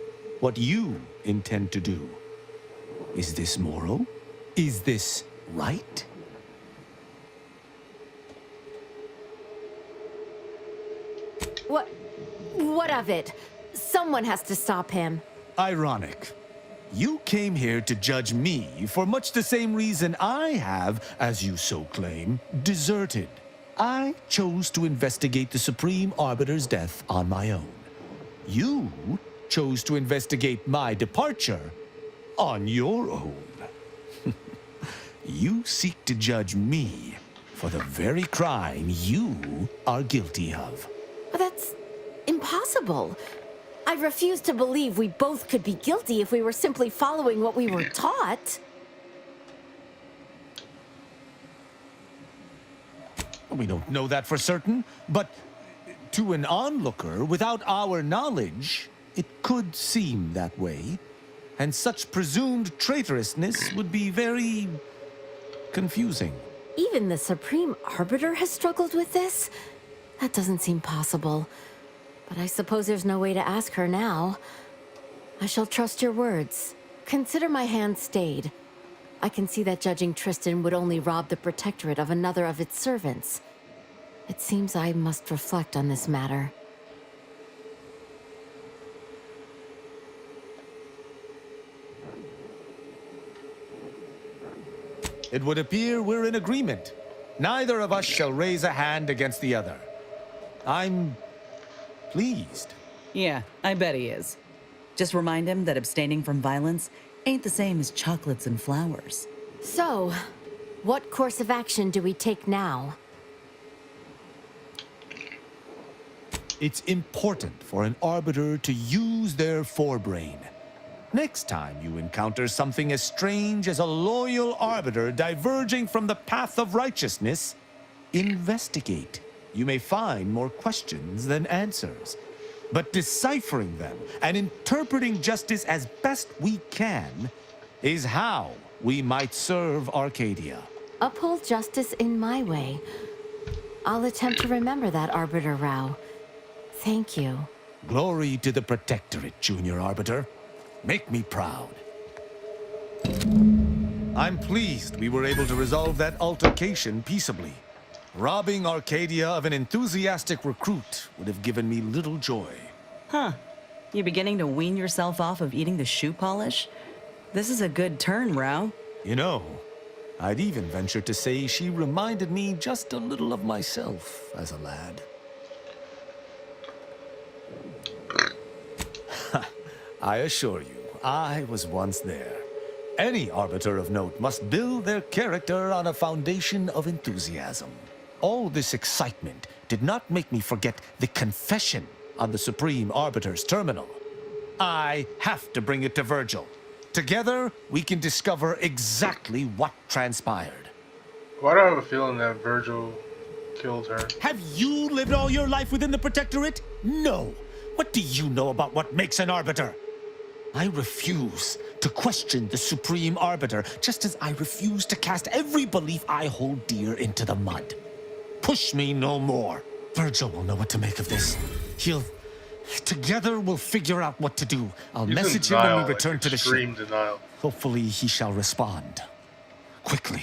what you intend to do. Is this moral? Is this right? What of it? Someone has to stop him. Ironic. You came here to judge me for much the same reason I have, as you so claim, deserted. I chose to investigate the Supreme Arbiter's death on my own. You chose to investigate my departure on your own. You seek to judge me for the very crime you are guilty of. That's impossible. I refuse to believe we both could be guilty if we were simply following what we were taught. We don't know that for certain, but to an onlooker without our knowledge, it could seem that way. And such presumed traitorousness would be very confusing. Even the Supreme Arbiter has struggled with this? That doesn't seem possible. But I suppose there's no way to ask her now. I shall trust your words. Consider my hand stayed. I can see that judging Tristan would only rob the Protectorate of another of its servants. It seems I must reflect on this matter. It would appear we're in agreement. Neither of us shall raise a hand against the other. I'm pleased. Yeah, I bet he is. Just remind him that abstaining from violence ain't the same as chocolates and flowers. So, what course of action do we take now? It's important for an Arbiter to use their forebrain. Next time you encounter something as strange as a loyal Arbiter diverging from the path of righteousness, investigate. You may find more questions than answers. But deciphering them and interpreting justice as best we can is how we might serve Arcadia. Uphold justice in my way. I'll attempt to remember that, Arbiter Rao. Thank you. Glory to the Protectorate, Junior Arbiter. Make me proud. I'm pleased we were able to resolve that altercation peaceably. Robbing Arcadia of an enthusiastic recruit would have given me little joy. Huh. You beginning to wean yourself off of eating the shoe polish? This is a good turn, Rao. You know, I'd even venture to say she reminded me just a little of myself as a lad. I assure you, I was once there. Any Arbiter of note must build their character on a foundation of enthusiasm. All this excitement did not make me forget the confession on the Supreme Arbiter's terminal. I have to bring it to Virgil. Together, we can discover exactly what transpired. Why do I have a feeling that Virgil killed her? Have you lived all your life within the Protectorate? No! What do you know about what makes an arbiter? I refuse to question the Supreme Arbiter, just as I refuse to cast every belief I hold dear into the mud. Push me no more. Virgil will know what to make of this. Together we'll figure out what to do. I'll He's in message him when denial, we return like to the ship. extreme denial. Hopefully he shall respond. Quickly.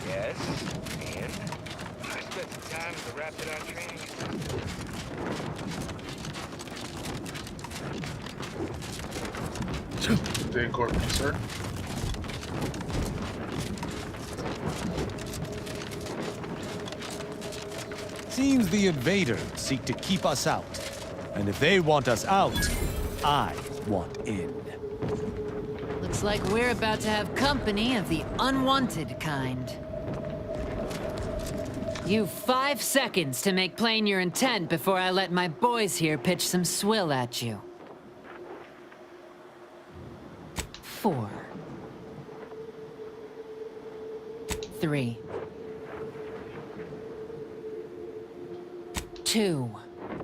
Yes, and I spent some time at the Raptidon training center. Day Corp, sir. Seems the invaders seek to keep us out. And if they want us out, I want in. Looks like we're about to have company of the unwanted kind. You've 5 seconds to make plain your intent before I let my boys here pitch some swill at you. 4. 3. 2.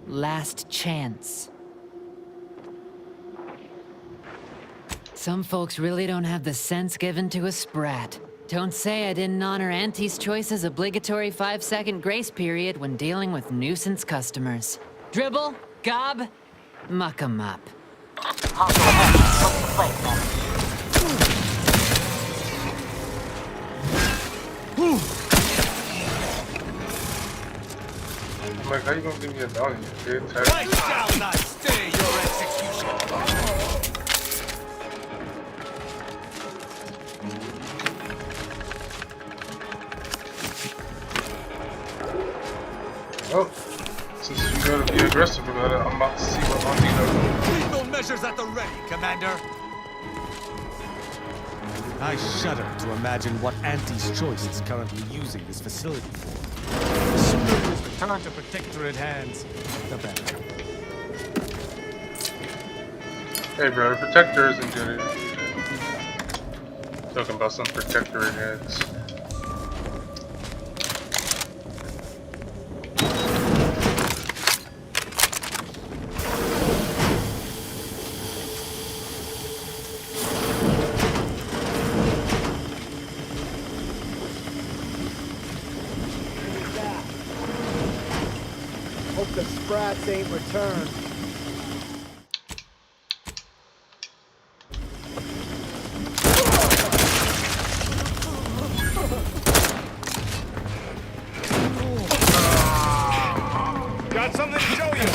last chance. Some folks really don't have the sense given to a sprat. Don't say I didn't honor Auntie's Choice's obligatory 5-second grace period when dealing with nuisance customers. Dribble, gob, muck 'em up. I'm like, how you gonna give me a bounty? I shall not stay your execution. Well, since you gotta be aggressive about it, I'm about to see what Auntie does. Lethal measures at the ready, Commander. I shudder to imagine what Auntie's Choice is currently using this facility for. The sooner it's returned to Protectorate hands, the better. Hey bro, Protector isn't good at it. Talking about some Protectorate heads. Hope the sprats ain't returned. Got something to show you.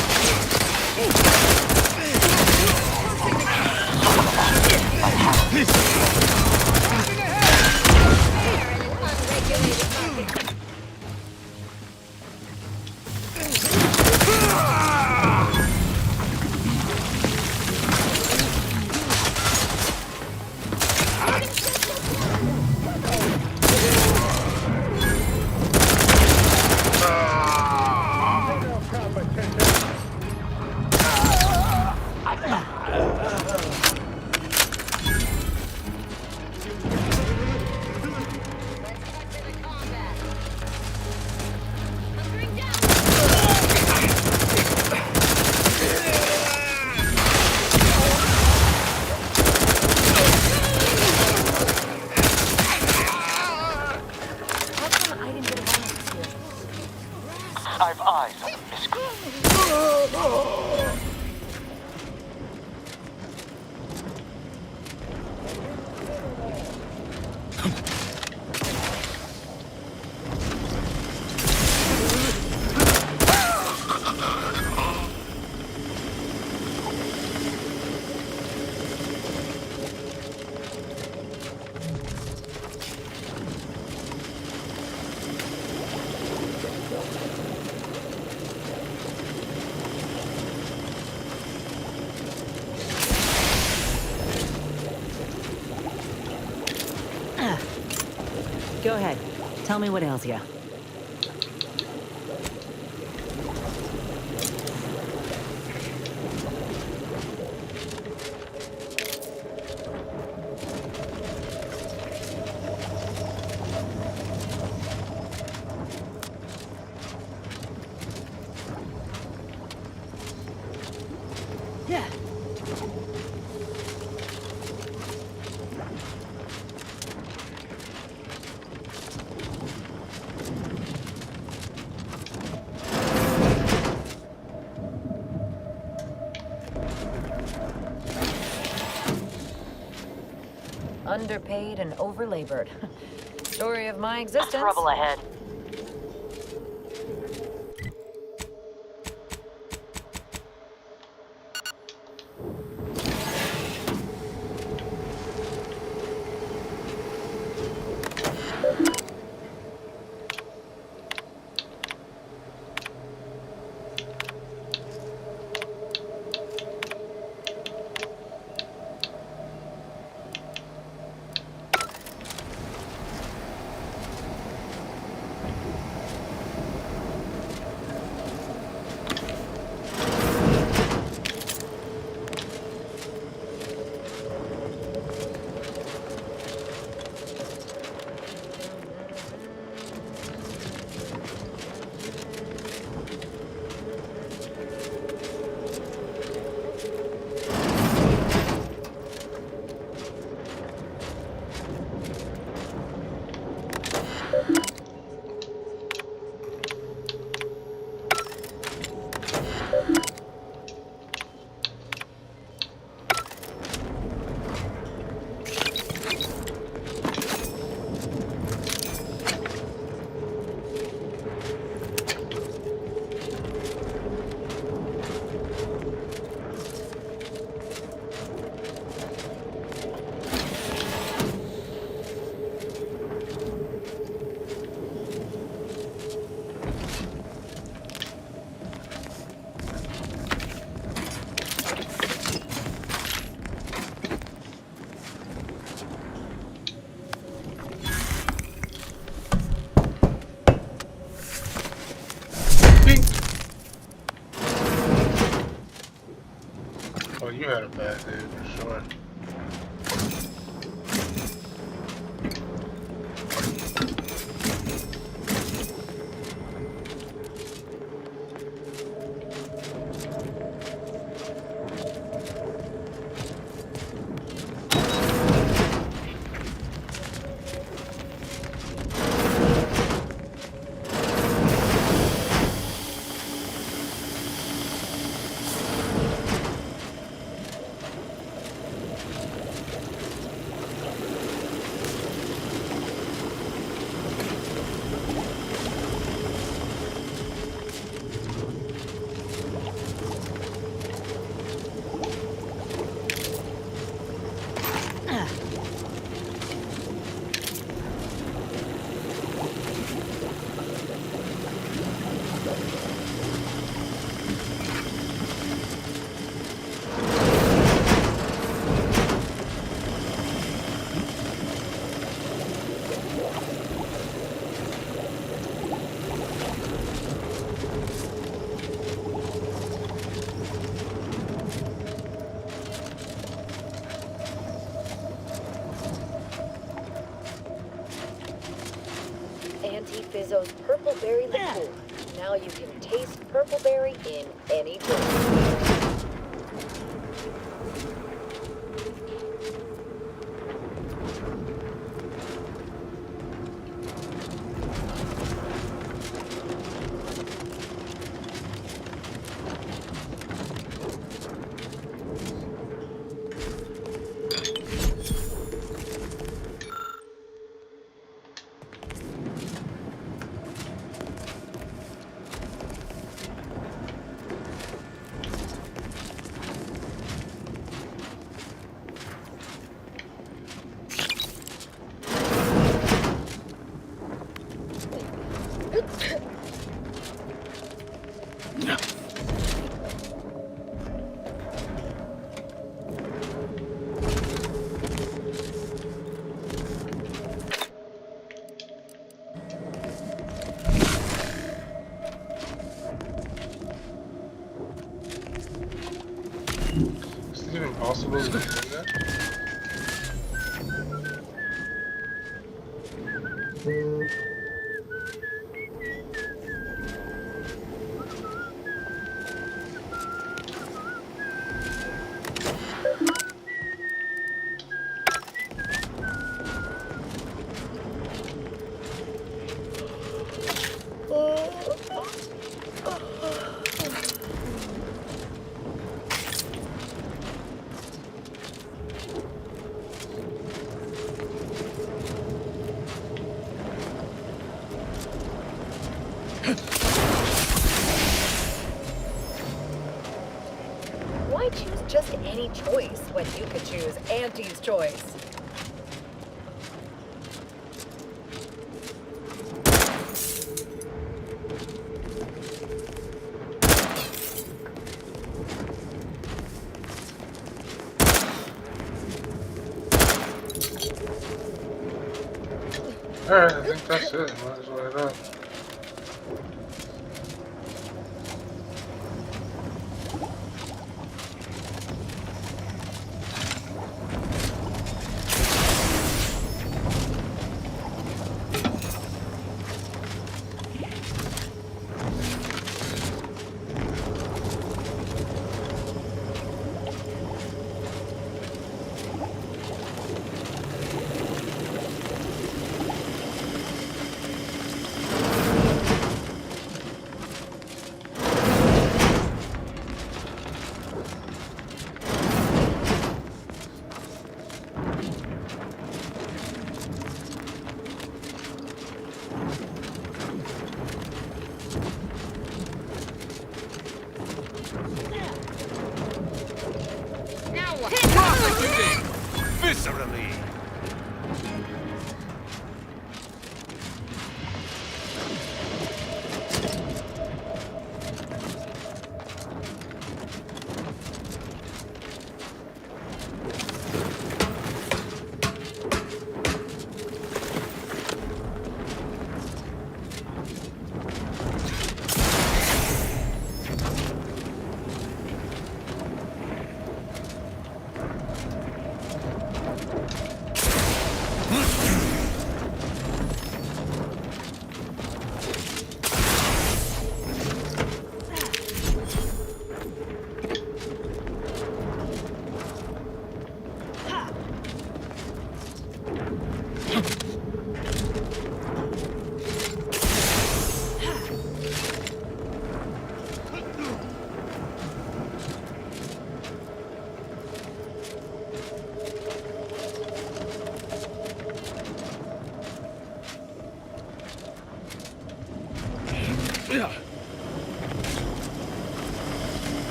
I've eyes on the miscreant. Go ahead. Tell me what ails you. Yeah. Underpaid and overlabored. Story of my existence. Trouble ahead. You had a bad day for sure. Fizzo's Purple Berry Liqueur. Now you can taste Purple Berry in any drink. Is it even possible to do that? Why choose just any choice when you could choose Auntie's choice? Alright, I think that's it. Might as well head out.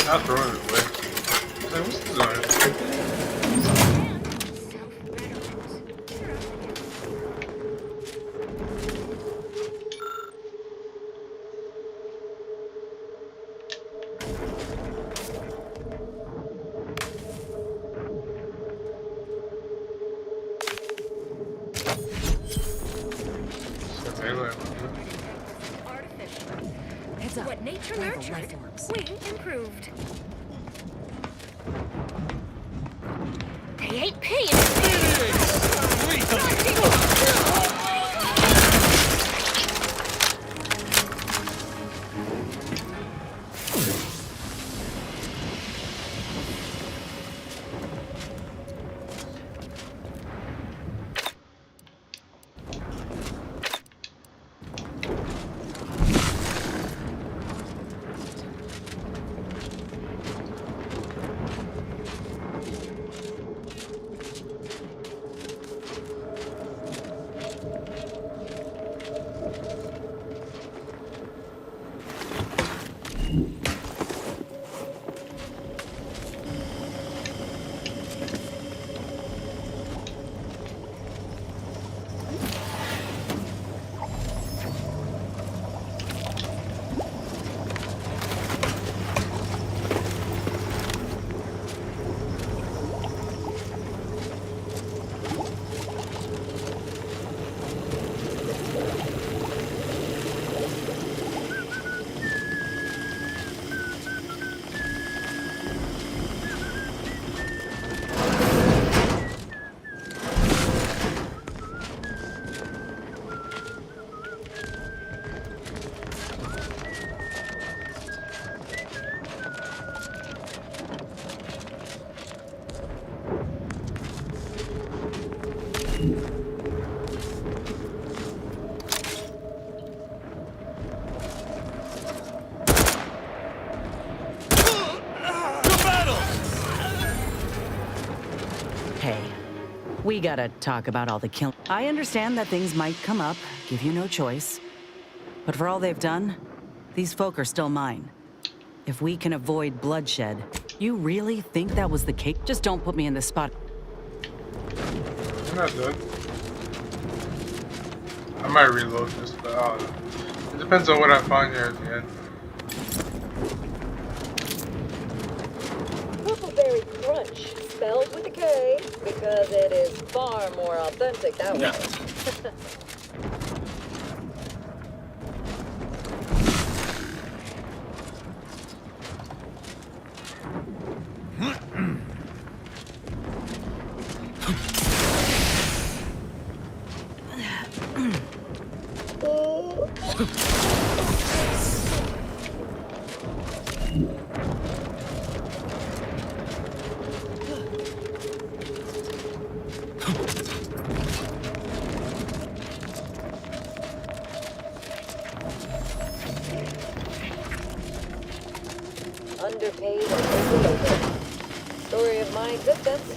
Not throwing it away. Like, what's this on? Heads up. What nature nurtured, we improved. They ain't paying. Hey, we gotta talk about all the kill. I understand that things might come up, give you no choice. But for all they've done, these folk are still mine. If we can avoid bloodshed, you really think that was the case? Just don't put me in this spot. I'm not done. I might reload this, but I don't know. It depends on what I find here at the end. Purpleberry Crunch, spelled with a K, because it is far more authentic that way. Underpaid and overloaded. Story of my existence.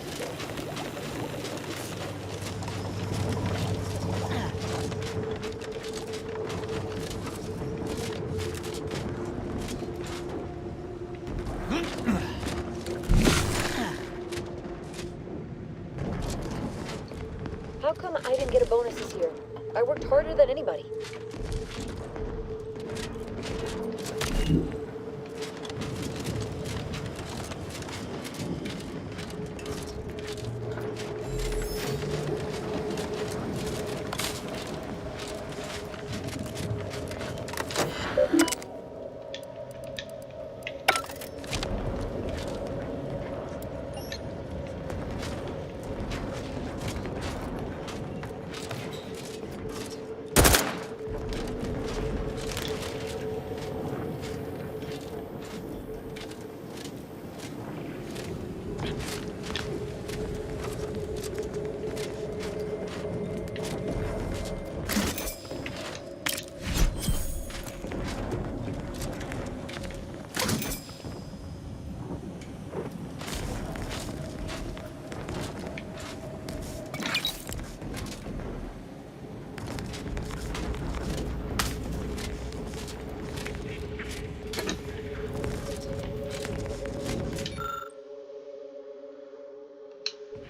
How come I didn't get a bonus this year? I worked harder than anybody. Alright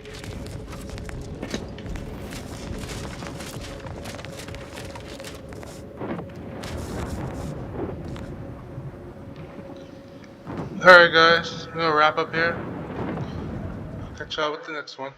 guys, I'm gonna wrap up here. Catch y'all with the next one.